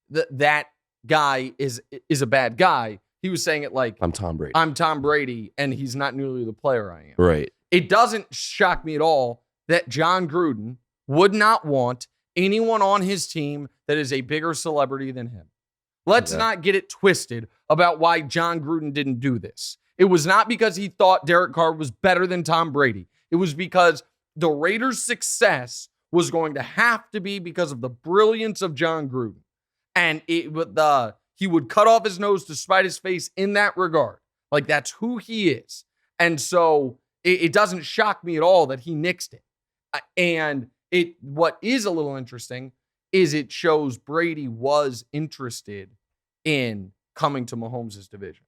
that guy is a bad guy. He was saying it like, I'm Tom Brady. I'm Tom Brady, and he's not nearly the player I am. Right. It doesn't shock me at all that John Gruden would not want anyone on his team that is a bigger celebrity than him. Let's not get it twisted about why John Gruden didn't do this. It was not because he thought Derek Carr was better than Tom Brady. It was because the Raiders' success was going to have to be because of the brilliance of John Gruden. And he would cut off his nose to spite his face in that regard. Like, that's who he is. And so it doesn't shock me at all that he nixed it. And what is a little interesting is it shows Brady was interested in coming to Mahomes' division.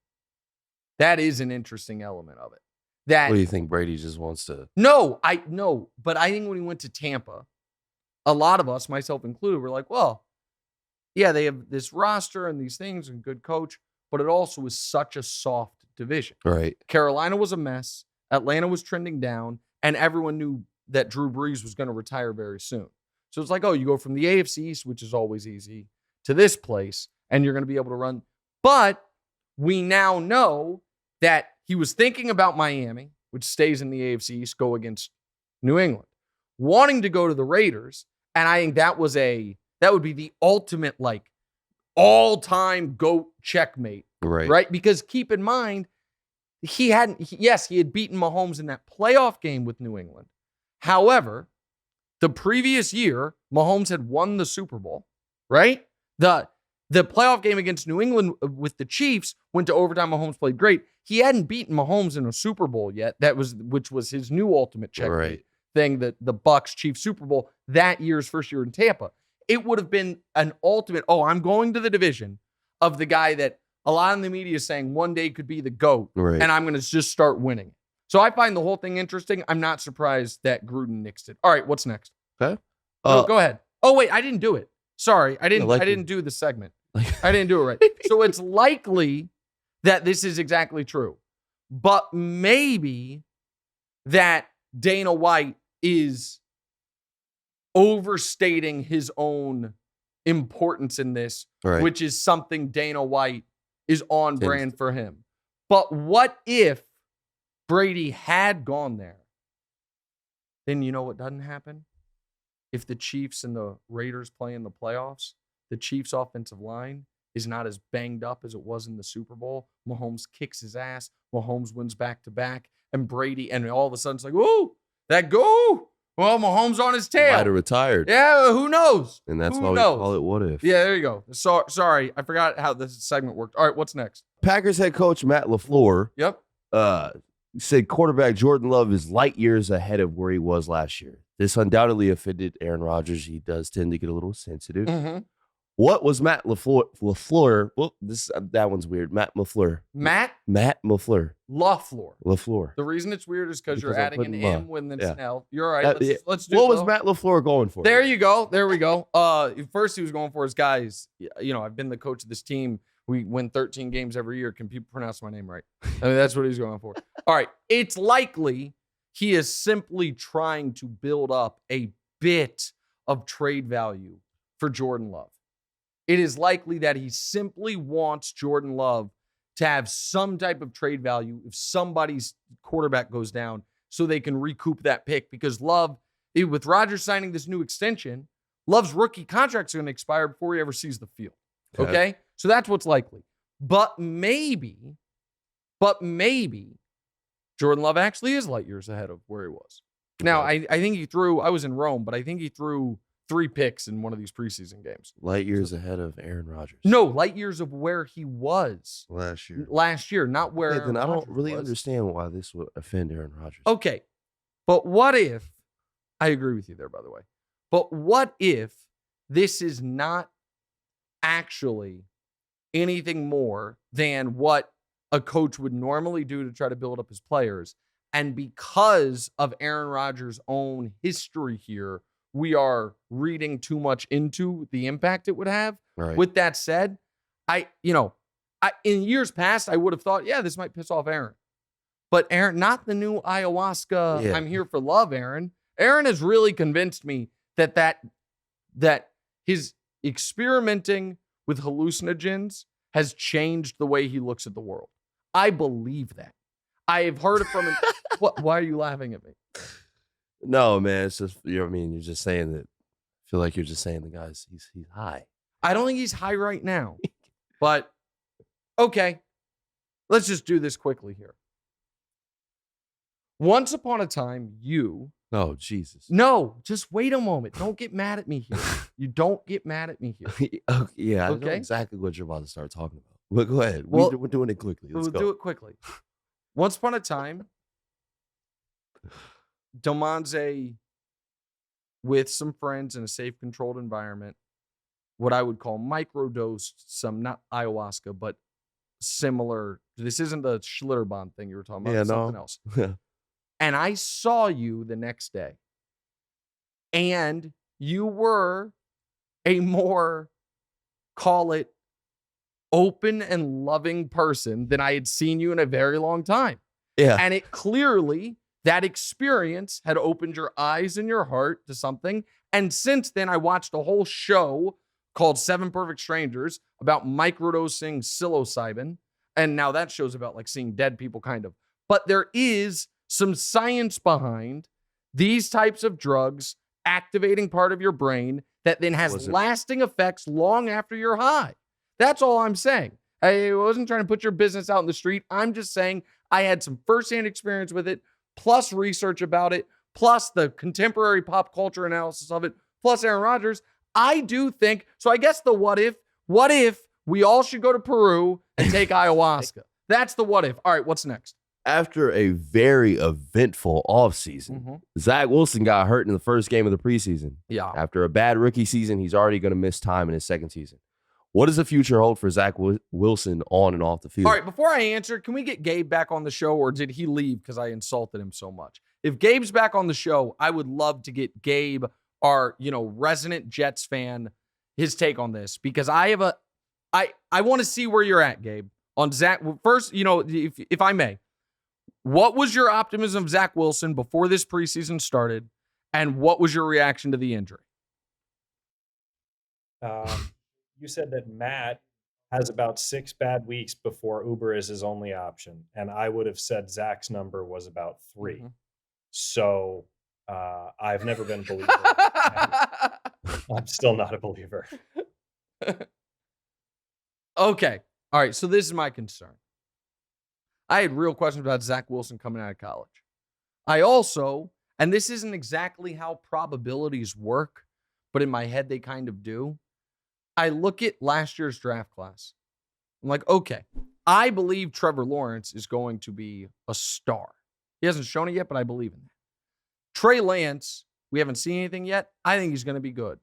That is an interesting element of it. What do you think? Brady just wants to? No, but I think when he went to Tampa, a lot of us, myself included, were like, well, yeah, they have this roster and these things and good coach, but it also is such a soft division. Right. Carolina was a mess. Atlanta was trending down, and everyone knew that Drew Brees was going to retire very soon. So it's like, oh, you go from the AFC East, which is always easy, to this place, and you're going to be able to run. But we now know that he was thinking about Miami, which stays in the AFC East, go against New England, wanting to go to the Raiders, and I think that would be the ultimate, like, all-time GOAT checkmate. Right? Because keep in mind, he had beaten Mahomes in that playoff game with New England. However, the previous year, Mahomes had won the Super Bowl, right? The playoff game against New England with the Chiefs went to overtime. Mahomes played great. He hadn't beaten Mahomes in a Super Bowl yet. Which was his new ultimate checkmate thing, the Bucs Chiefs Super Bowl, that year's first year in Tampa. It would have been an ultimate, I'm going to the division of the guy that a lot of the media is saying one day could be the GOAT, and I'm going to just start winning. So I find the whole thing interesting. I'm not surprised that Gruden nixed it. All right, what's next? Okay. Go ahead. Oh, wait, I didn't do it. Sorry, I didn't do the segment. I didn't do it right. So it's likely that this is exactly true. But maybe that Dana White is overstating his own importance in this, which is something Dana White is on brand for him. But what if Brady had gone there? Then you know what doesn't happen? If the Chiefs and the Raiders play in the playoffs, the Chiefs' offensive line is not as banged up as it was in the Super Bowl. Mahomes kicks his ass. Mahomes wins back-to-back. And Brady, and all of a sudden it's like, whoa, that go. Well, Mahomes on his tail. Might have retired. Yeah, who knows? And that's why we call it What If. Yeah, there you go. Sorry, I forgot how this segment worked. All right, what's next? Packers head coach Matt LaFleur said quarterback Jordan Love is light years ahead of where he was last year. This undoubtedly offended Aaron Rodgers. He does tend to get a little sensitive. Mm-hmm. What was Matt LaFleur? Well, that one's weird. Matt LaFleur. Matt LaFleur. LaFleur. The reason it's weird is because you're adding an M when it's an L. You're all right. Let's do it. What was Matt LaFleur going for? There you go. There we go. First, he was going for his guys. I've been the coach of this team. We win 13 games every year. Can people pronounce my name right? I mean, that's what he's going for. All right. It's likely he is simply trying to build up a bit of trade value for Jordan Love. It is likely that he simply wants Jordan Love to have some type of trade value if somebody's quarterback goes down so they can recoup that pick, because Love, with Rodgers signing this new extension, Love's rookie contract's going to expire before he ever sees the field. Okay? So that's what's likely. But maybe Jordan Love actually is light years ahead of where he was. Now, I think I was in Rome, but I think he threw 3 picks in one of these preseason games. Light years ahead of Aaron Rodgers. No, light years of where he was last year, not where. Then I don't really understand why this would offend Aaron Rodgers. Okay, but what if? I agree with you there, by the way. But what if this is not actually anything more than what a coach would normally do to try to build up his players. And because of Aaron Rodgers' own history here, we are reading too much into the impact it would have. Right. With that said, in years past, I would have thought, yeah, this might piss off Aaron. But Aaron, not the new ayahuasca, I'm here for love, Aaron. Aaron has really convinced me that his experimenting with hallucinogens has changed the way he looks at the world. I believe that. I have heard it from him. Why are you laughing at me? No, man, it's just, you know what I mean? You're just saying that. I feel like you're just saying the guy's, he's high. I don't think he's high right now. But, okay. Let's just do this quickly here. Once upon a time, Oh, Jesus. No, just wait a moment. Don't get mad at me here. You don't get mad at me here. Yeah, I know exactly what you're about to start talking about. But go ahead. We're doing it quickly. Let's go. Do it quickly. Once upon a time, Domanze, with some friends in a safe, controlled environment, what I would call microdosed some, not ayahuasca, but similar. This isn't the Schlitterbahn thing you were talking about. It's something else. And I saw you the next day. And you were a more, call it, open and loving person than I had seen you in a very long time. Yeah. And it clearly, that experience had opened your eyes and your heart to something. And since then, I watched a whole show called 7 Perfect Strangers about microdosing psilocybin. And now that show's about like seeing dead people, kind of. But there is some science behind these types of drugs activating part of your brain that then has lasting effects long after you're high. That's all I'm saying. I wasn't trying to put your business out in the street. I'm just saying I had some firsthand experience with it, plus research about it, plus the contemporary pop culture analysis of it, plus Aaron Rodgers. I do think, so I guess the what if we all should go to Peru and take ayahuasca? That's the what if. All right, what's next? After a very eventful offseason, Zach Wilson got hurt in the first game of the preseason. Yeah. After a bad rookie season, he's already going to miss time in his second season. What does the future hold for Zach Wilson on and off the field? All right, before I answer, can we get Gabe back on the show, or did he leave because I insulted him so much? If Gabe's back on the show, I would love to get Gabe, our resident Jets fan, his take on this, because I want to see where you're at, Gabe, on Zach. First, if I may, what was your optimism of Zach Wilson before this preseason started, and what was your reaction to the injury? You said that Matt has about 6 bad weeks before Uber is his only option, and I would have said Zach's number was about 3. So I've never been a believer. I'm still not a believer. Okay. All right. So this is my concern. I had real questions about Zach Wilson coming out of college. I also, and this isn't exactly how probabilities work, but in my head they kind of do. I look at last year's draft class. I'm like, okay, I believe Trevor Lawrence is going to be a star. He hasn't shown it yet, but I believe in that. Trey Lance, we haven't seen anything yet. I think he's going to be good.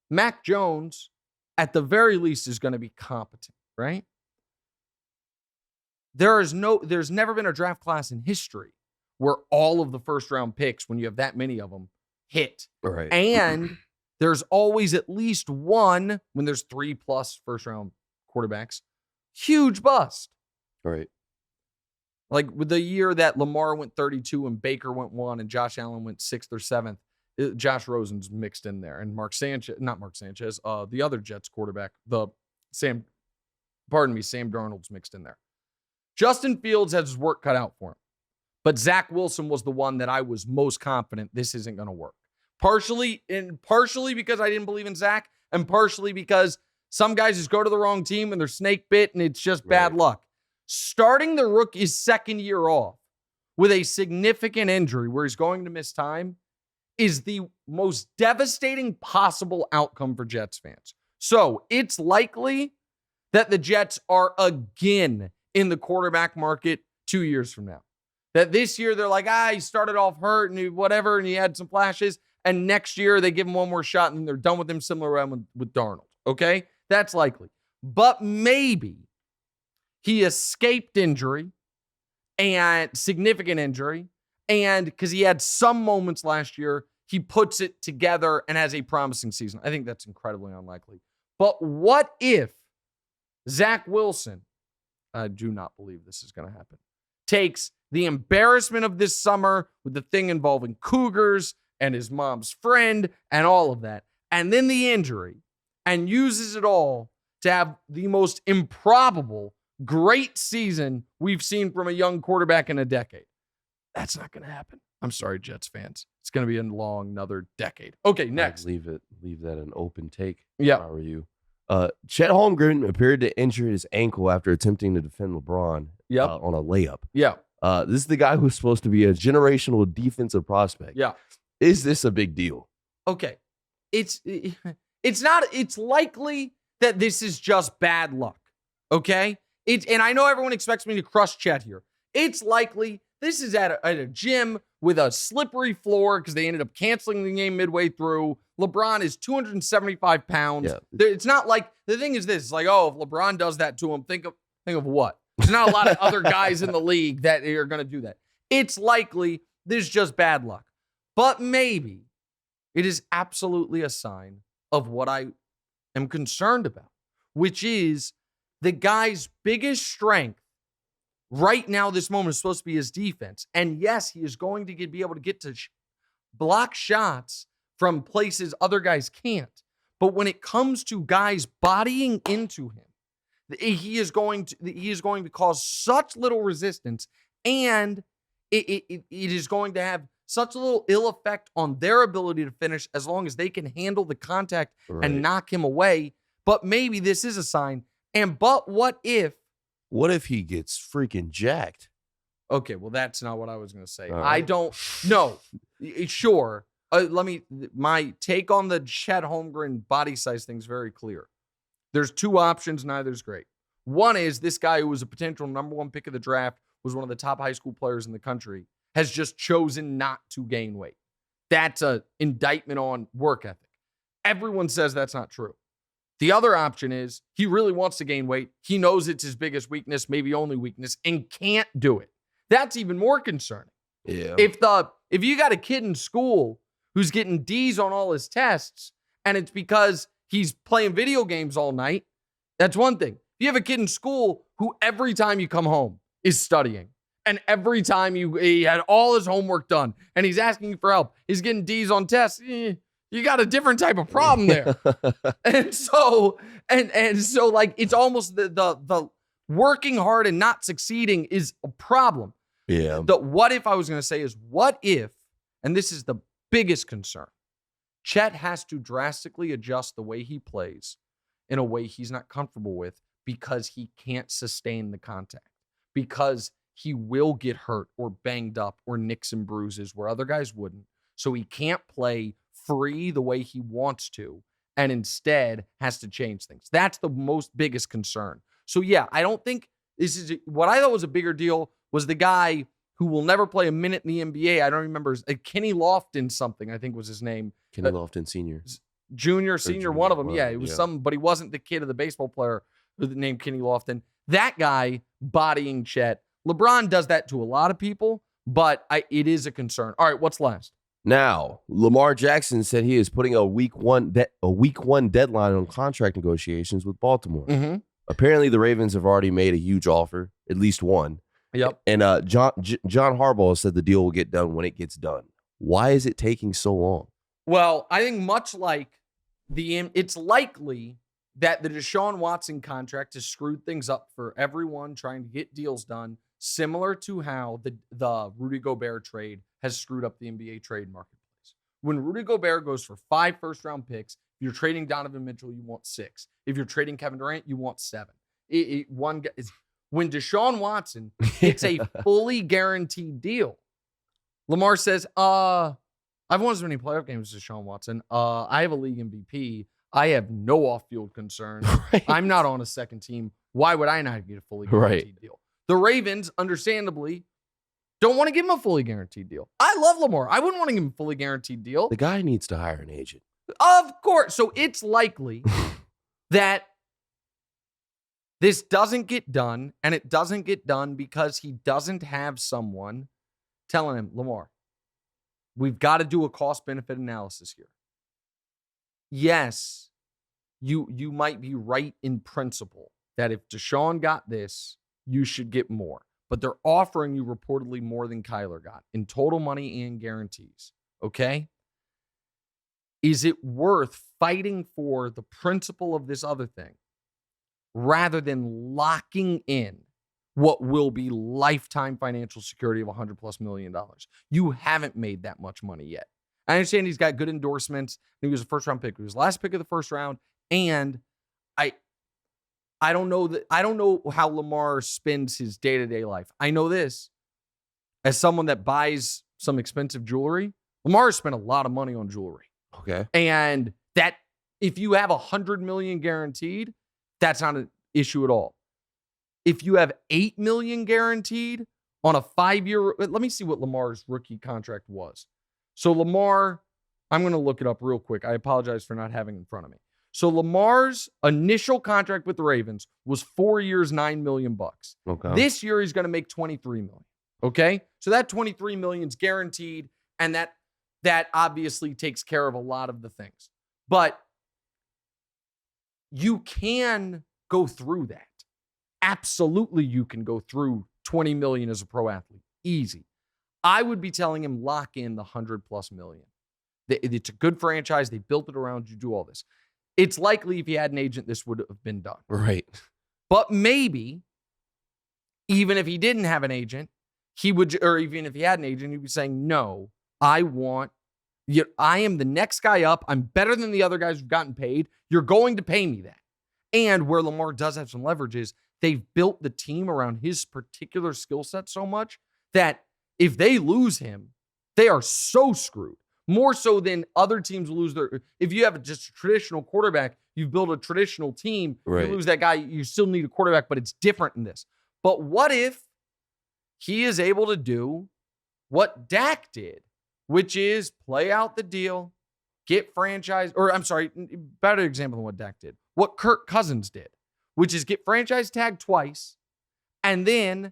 Mac Jones, at the very least, is going to be competent, right? There's never been a draft class in history where all of the first round picks, when you have that many of them, hit. Right. And there's always at least one, when there's 3+ first round quarterbacks, huge bust. Right. Like with the year that Lamar went 32 and Baker went 1 and Josh Allen went 6th or 7th, Josh Rosen's mixed in there. And the other Jets quarterback, Sam Darnold's mixed in there. Justin Fields has his work cut out for him. But Zach Wilson was the one that I was most confident this isn't going to work. Partially because I didn't believe in Zach, and partially because some guys just go to the wrong team and they're snake bit and it's just bad luck. Starting the rookie's second year off with a significant injury where he's going to miss time is the most devastating possible outcome for Jets fans. So it's likely that the Jets are again in the quarterback market 2 years from now. That this year they're like, he started off hurt and he had some flashes. And next year they give him one more shot and then they're done with him, similar with Darnold. Okay? That's likely. But maybe he escaped injury and significant injury. And because he had some moments last year, he puts it together and has a promising season. I think that's incredibly unlikely. But what if Zach Wilson, I do not believe this is going to happen, takes the embarrassment of this summer with the thing involving Cougars and his mom's friend and all of that, and then the injury, and uses it all to have the most improbable, great season we've seen from a young quarterback in a decade. That's not going to happen. I'm sorry, Jets fans. It's going to be a long, another decade. Okay, next. Leave that an open take. Yeah. How are you? Chet Holmgren appeared to injure his ankle after attempting to defend LeBron on a layup. Yeah. This is the guy who's supposed to be a generational defensive prospect. Yeah. Is this a big deal? Okay. It's not. It's likely that this is just bad luck. Okay? And I know everyone expects me to crush Chet here. It's likely this is at a gym with a slippery floor because they ended up canceling the game midway through. LeBron is 275 pounds. Yeah. It's not like, the thing is this, it's like, oh, if LeBron does that to him, think of what? There's not a lot of other guys in the league that are going to do that. It's likely this is just bad luck. But maybe it is absolutely a sign of what I am concerned about, which is the guy's biggest strength right now, this moment, is supposed to be his defense. And yes, he is going to be able to get to block shots from places other guys can't. But when it comes to guys bodying into him, he is going to cause such little resistance, and it is going to have such a little ill effect on their ability to finish as long as they can handle the contact and knock him away. But maybe this is a sign. But what if he gets freaking jacked? Okay, well, that's not what I was going to say. I don't know. Sure. My take on the Chet Holmgren body size thing is very clear. There's two options, neither's great. One is this guy who was a potential number one pick of the draft, was one of the top high school players in the country, has just chosen not to gain weight. That's an indictment on work ethic. Everyone says that's not true. The other option is he really wants to gain weight. He knows it's his biggest weakness, maybe only weakness, and can't do it. That's even more concerning. Yeah. If you got a kid in school who's getting D's on all his tests, and it's because he's playing video games all night, that's one thing. If you have a kid in school who every time you come home is studying, and every time he had all his homework done, and he's asking you for help, he's getting D's on tests, you got a different type of problem there. and so like, it's almost the working hard and not succeeding is a problem. Yeah. The what if I was going to say is, what if, and this is the biggest concern, Chet has to drastically adjust the way he plays in a way he's not comfortable with because he can't sustain the contact, because he will get hurt or banged up or nicks and bruises where other guys wouldn't. So he can't play free the way he wants to, and instead has to change things. That's the biggest concern. So yeah, I don't think this is what I thought was a bigger deal was the guy who will never play a minute in the NBA. I don't remember. Kenny Lofton something, I think was his name. Kenny Lofton Sr. Junior, senior, one of them. Yeah, it was some, but he wasn't the kid of the baseball player named Kenny Lofton. That guy bodying Chet. LeBron does that to a lot of people, but it is a concern. All right, what's last? Now, Lamar Jackson said he is putting a week one deadline on contract negotiations with Baltimore. Mm-hmm. Apparently, the Ravens have already made a huge offer, at least one. Yep. And John Harbaugh said the deal will get done when it gets done. Why is it taking so long? Well, I think much like it's likely that the Deshaun Watson contract has screwed things up for everyone trying to get deals done, similar to how the Rudy Gobert trade has screwed up the NBA trade marketplace. When Rudy Gobert goes for 5 first-round picks, if you're trading Donovan Mitchell, you want 6. If you're trading Kevin Durant, you want 7. When Deshaun Watson gets a fully guaranteed deal, Lamar says, I've won as many playoff games as Deshaun Watson. I have a league MVP. I have no off-field concerns. Right. I'm not on a second team. Why would I not get a fully guaranteed deal? The Ravens, understandably, don't want to give him a fully guaranteed deal. I love Lamar. I wouldn't want to give him a fully guaranteed deal. The guy needs to hire an agent. Of course. So it's likely that This doesn't get done, and it doesn't get done because he doesn't have someone telling him, Lamar, we've got to do a cost-benefit analysis here. Yes, you might be right in principle that if Deshaun got this, you should get more. But they're offering you reportedly more than Kyler got in total money and guarantees. Okay? Is it worth fighting for the principle of this other thing rather than locking in what will be lifetime financial security of $100+ million? You haven't made that much money yet. I understand he's got good endorsements. He was a first-round pick. He was the last pick of the first round. And I don't know how Lamar spends his day-to-day life. I know this. As someone that buys some expensive jewelry, Lamar has spent a lot of money on jewelry. Okay. And that, if you have $100 million guaranteed, that's not an issue at all. If you have $8 million guaranteed on a 5-year, let me see what Lamar's rookie contract was. So Lamar, I'm going to look it up real quick. I apologize for not having it in front of me. So Lamar's initial contract with the Ravens was 4 years, $9 million. Okay. This year he's going to make $23 million. Okay, so that $23 million is guaranteed, and that obviously takes care of a lot of the things. But you can go through that. Absolutely, you can go through $20 million as a pro athlete. Easy. I would be telling him lock in the $100+ million. It's a good franchise. They built it around you. Do all this. It's likely if he had an agent, this would have been done. Right. But maybe, even if he didn't have an agent, he would, or even if he had an agent, he'd be saying, no, I am the next guy up. I'm better than the other guys who've gotten paid. You're going to pay me that. And where Lamar does have some leverage is they've built the team around his particular skill set so much that if they lose him, they are so screwed. More so than other teams lose their. If you have just a traditional quarterback, you've built a traditional team. Right. You lose that guy, you still need a quarterback, but it's different in this. But what if he is able to do what Dak did, which is play out the deal, get franchise, or I'm sorry, better example than what Dak did. What Kirk Cousins did, which is get franchise tagged twice and then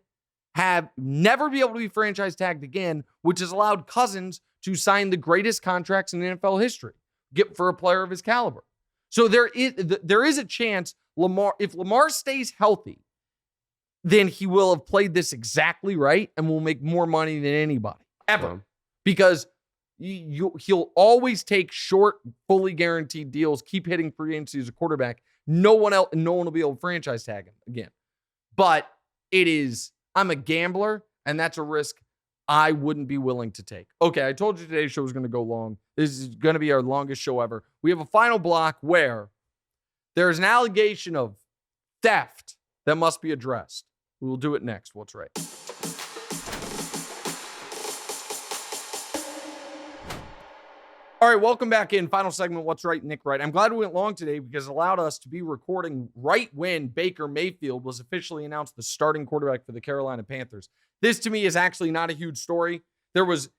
have never be able to be franchise tagged again, which has allowed Cousins to sign the greatest contracts in NFL history, get for a player of his caliber. So there is a chance if Lamar stays healthy, then he will have played this exactly right and will make more money than anybody ever. Because he'll always take short, fully guaranteed deals, keep hitting free agency as a quarterback. No one will be able to franchise tag him again. But I'm a gambler, and that's a risk I wouldn't be willing to take. Okay, I told you today's show was going to go long. This is going to be our longest show ever. We have a final block where there's an allegation of theft that must be addressed. We will do it next. What's right? All right, welcome back in. Final segment, What's Right, Nick Wright. I'm glad we went long today because it allowed us to be recording right when Baker Mayfield was officially announced the starting quarterback for the Carolina Panthers. This, to me, is actually not a huge story. Once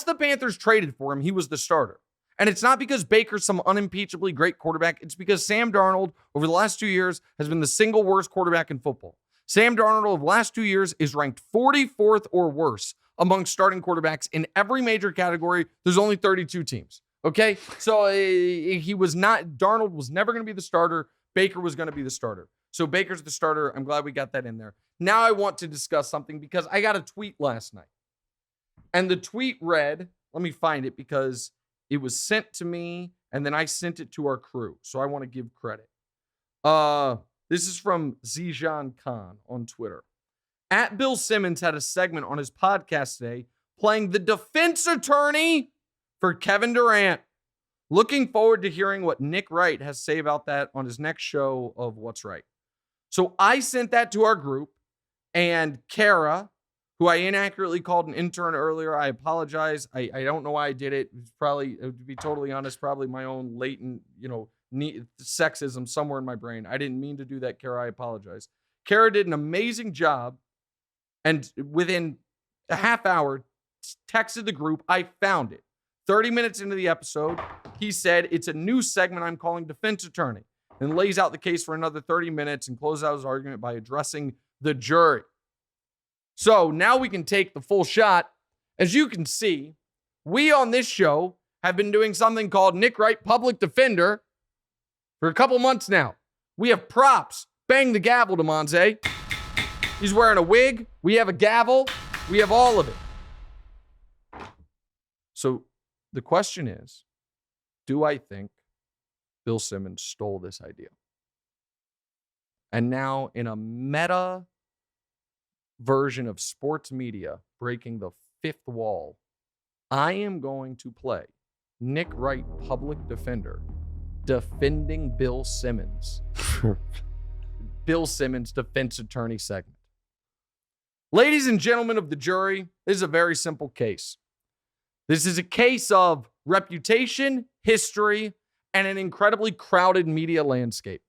the Panthers traded for him, he was the starter. And it's not because Baker's some unimpeachably great quarterback. It's because Sam Darnold, over the last 2 years, has been the single worst quarterback in football. Sam Darnold, over the last 2 years, is ranked 44th or worse among starting quarterbacks in every major category. There's only 32 teams. Okay? So Darnold was never going to be the starter. Baker was going to be the starter. So Baker's the starter. I'm glad we got that in there. Now I want to discuss something because I got a tweet last night. And the tweet read, let me find it because it was sent to me and then I sent it to our crew. So I want to give credit. This is from Zijan Khan on Twitter. Bill Simmons had a segment on his podcast today playing the defense attorney for Kevin Durant. Looking forward to hearing what Nick Wright has to say about that on his next show of What's Right. So I sent that to our group, and Kara, who I inaccurately called an intern earlier, I apologize. I don't know why I did it. It's probably, to be totally honest, probably my own latent, sexism somewhere in my brain. I didn't mean to do that, Kara. I apologize. Kara did an amazing job, and within a half hour, texted the group. I found it. 30 minutes into the episode, he said, it's a new segment I'm calling Defense Attorney. and lays out the case for another 30 minutes and closes out his argument by addressing the jury. So now we can take the full shot. As you can see, we on this show have been doing something called Nick Wright Public Defender for a couple months now. We have props. Bang the gavel, DeMonze. He's wearing a wig. We have a gavel. We have all of it. So the question is, do I think Bill Simmons stole this idea? And now in a meta version of sports media breaking the fifth wall, I am going to play Nick Wright Public Defender defending Bill Simmons. Bill Simmons defense attorney segment. Ladies and gentlemen of the jury, this is a very simple case. This is a case of reputation, history, and an incredibly crowded media landscape.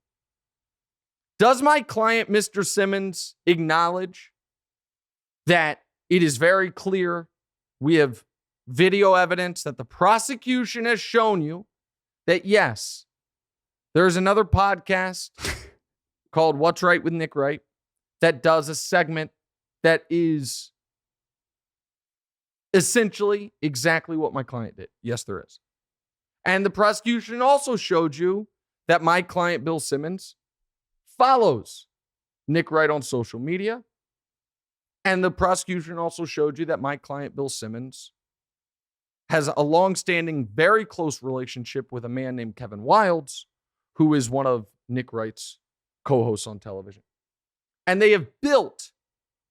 Does my client, Mr. Simmons, acknowledge that it is very clear we have video evidence that the prosecution has shown you that, yes, there's another podcast called What's Right with Nick Wright that does a segment that is essentially exactly what my client did. Yes, there is. And the prosecution also showed you that my client, Bill Simmons, follows Nick Wright on social media. And the prosecution also showed you that my client, Bill Simmons, has a long-standing, very close relationship with a man named Kevin Wildes, who is one of Nick Wright's co-hosts on television. And they have built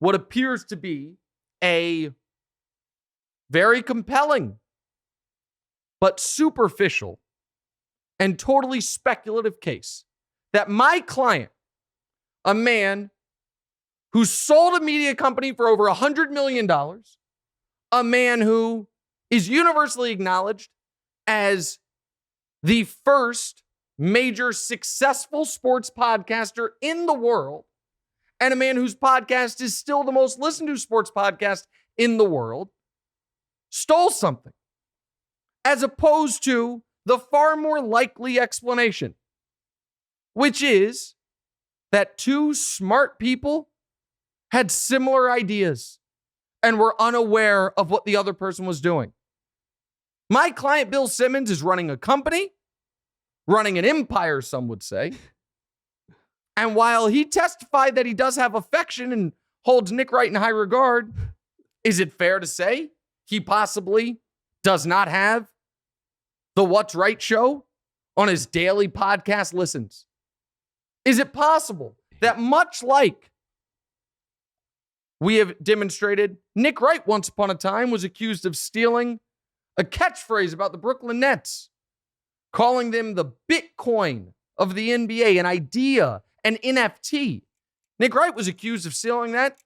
what appears to be a very compelling, but superficial and totally speculative case that my client, a man who sold a media company for over $100 million, a man who is universally acknowledged as the first major successful sports podcaster in the world, and a man whose podcast is still the most listened to sports podcast in the world, stole something, as opposed to the far more likely explanation, which is that two smart people had similar ideas and were unaware of what the other person was doing. My client, Bill Simmons, is running a company, running an empire, some would say. And while he testified that he does have affection and holds Nick Wright in high regard, is it fair to say he possibly does not have the What's Right show on his daily podcast listens? Is it possible that much like we have demonstrated, Nick Wright once upon a time was accused of stealing a catchphrase about the Brooklyn Nets, calling them the Bitcoin of the NBA, an idea, an NFT. Nick Wright was accused of stealing that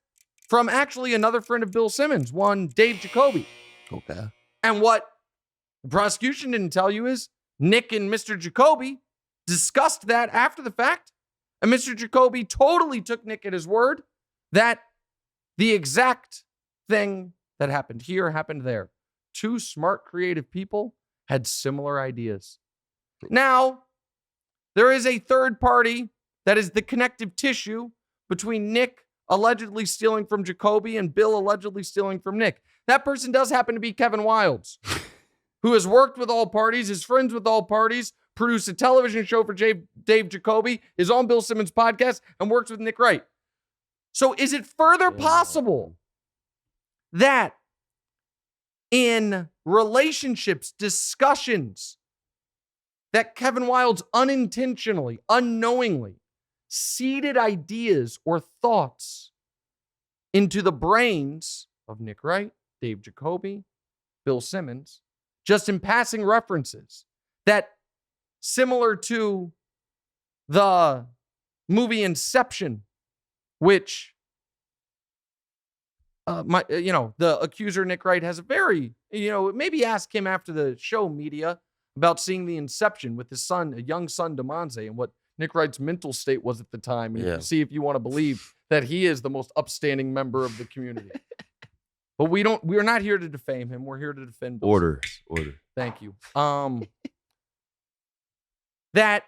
from actually another friend of Bill Simmons, one Dave Jacoby. Okay. And what the prosecution didn't tell you is Nick and Mr. Jacoby discussed that after the fact, and Mr. Jacoby totally took Nick at his word that the exact thing that happened here happened there. Two smart, creative people had similar ideas. Now, there is a third party that is the connective tissue between Nick allegedly stealing from Jacoby and Bill allegedly stealing from Nick. That person does happen to be Kevin Wildes, who has worked with all parties, is friends with all parties, produced a television show for Dave Jacoby, is on Bill Simmons' podcast, and works with Nick Wright. So is it further possible that in relationships, discussions, that Kevin Wildes unintentionally, unknowingly seeded ideas or thoughts into the brains of Nick Wright, Dave Jacoby, Bill Simmons, just in passing references that, similar to the movie Inception, which the accuser Nick Wright has a very, maybe ask him after the show media about seeing the Inception with his son, a young son, DeMonze, and what Nick Wright's mental state was at the time. And see if you want to believe that he is the most upstanding member of the community. But we're not here to defame him. We're here to defend Bill Order. Simmons. Thank you. that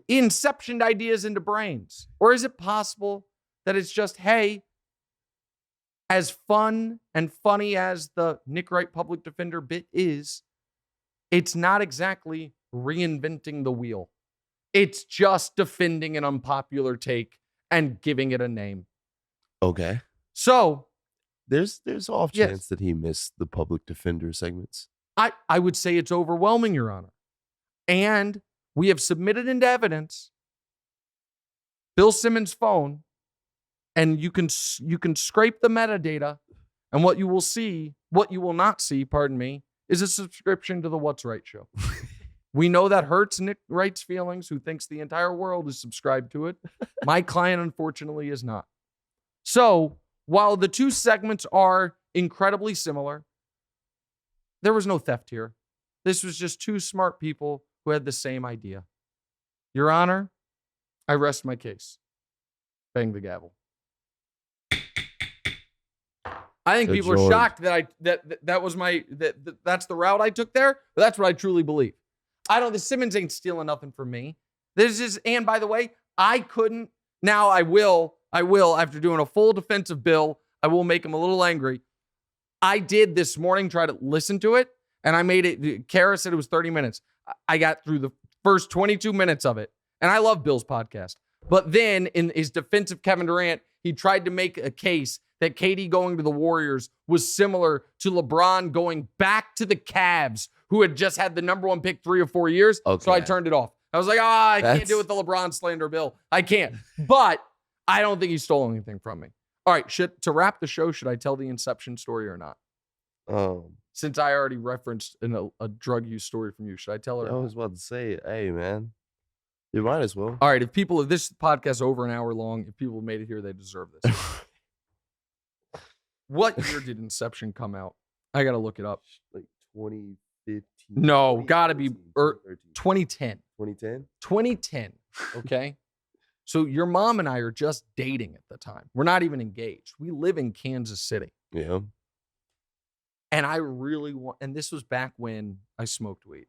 inceptioned ideas into brains? Or is it possible that it's just, hey, as fun and funny as the Nick Wright public defender bit is, it's not exactly reinventing the wheel. It's just defending an unpopular take and giving it a name. Okay. So there's off chance that he missed the public defender segments. I would say it's overwhelming, Your Honor. And we have submitted into evidence Bill Simmons' phone, and you can scrape the metadata, and what you will not see, pardon me, is a subscription to the What's Right show. We know that hurts Nick Wright's feelings, who thinks the entire world is subscribed to it. My client, unfortunately, is not. So, while the two segments are incredibly similar, there was no theft here. This was just two smart people who had the same idea. Your Honor, I rest my case. Bang the gavel. I think people are shocked that that's the route I took there, but that's what I truly believe. The Simmons ain't stealing nothing from me. And by the way, I couldn't. Now I will, after doing a full defense of Bill, I will make him a little angry. I did this morning try to listen to it, and I made it. Kara said it was 30 minutes. I got through the first 22 minutes of it, and I love Bill's podcast. But then in his defense of Kevin Durant, he tried to make a case that KD going to the Warriors was similar to LeBron going back to the Cavs, who had just had the number one pick 3 or 4 years. Okay. So I turned it off. I was like, I can't do it with the LeBron slander, Bill. I can't. But I don't think he stole anything from me. All right, to wrap the show, should I tell the Inception story or not? Since I already referenced a drug use story from you, should I tell her? I was about to say, hey, man, you might as well. All right, if this podcast is over an hour long, if people made it here, they deserve this. What year did Inception come out? I got to look it up. Like 2015. No, got to be 2010. 2010? 2010, okay? So your mom and I are just dating at the time. We're not even engaged. We live in Kansas City. Yeah. And I really and this was back when I smoked weed.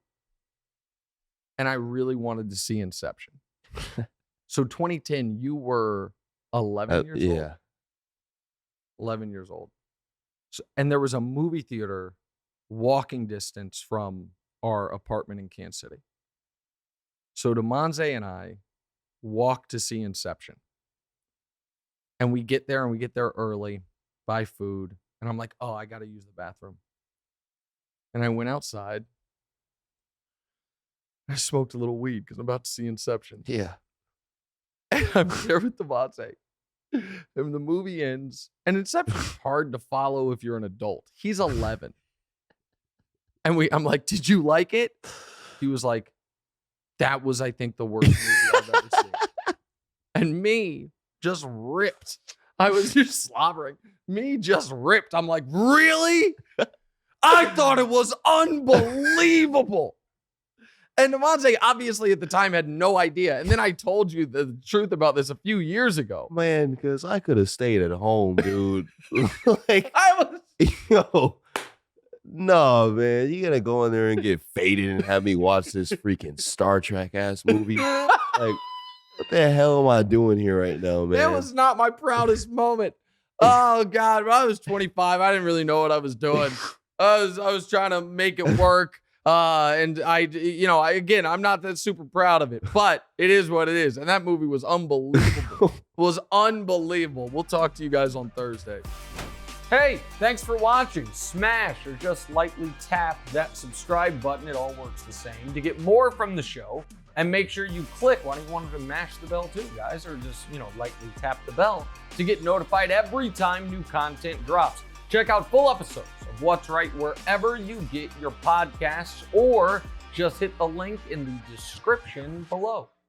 And I really wanted to see Inception. So 2010, you were 11 years old? Yeah. 11 years old. So, and there was a movie theater walking distance from our apartment in Kansas City. So Demonze and I walked to see Inception. And we get there early, buy food. And I'm like, I got to use the bathroom. And I went outside. I smoked a little weed because I'm about to see Inception. Yeah. And I'm there with Demonze. And the movie ends. And Inception's hard to follow if you're an adult. He's 11. And I'm like, did you like it? He was like, that was, I think, the worst movie I've ever seen. And me just ripped. I was just slobbering. Me just ripped. I'm like, really? I thought it was unbelievable. And Demonze obviously at the time had no idea. And then I told you the truth about this a few years ago. Man, because I could have stayed at home, dude. Like, no, man. You gotta go in there and get faded and have me watch this freaking Star Trek ass movie. Like, what the hell am I doing here right now, man? That was not my proudest moment. Oh God, when I was 25, I didn't really know what I was doing. I was trying to make it work. And I'm not that super proud of it, but it is what it is. And that movie was unbelievable. We'll talk to you guys on Thursday. Hey, thanks for watching. Smash or just lightly tap that subscribe button. It all works the same to get more from the show. And make sure you click. Why don't you want to mash the bell too, guys? Or just, lightly tap the bell to get notified every time new content drops. Check out full episodes of What's Right wherever you get your podcasts, or just hit the link in the description below.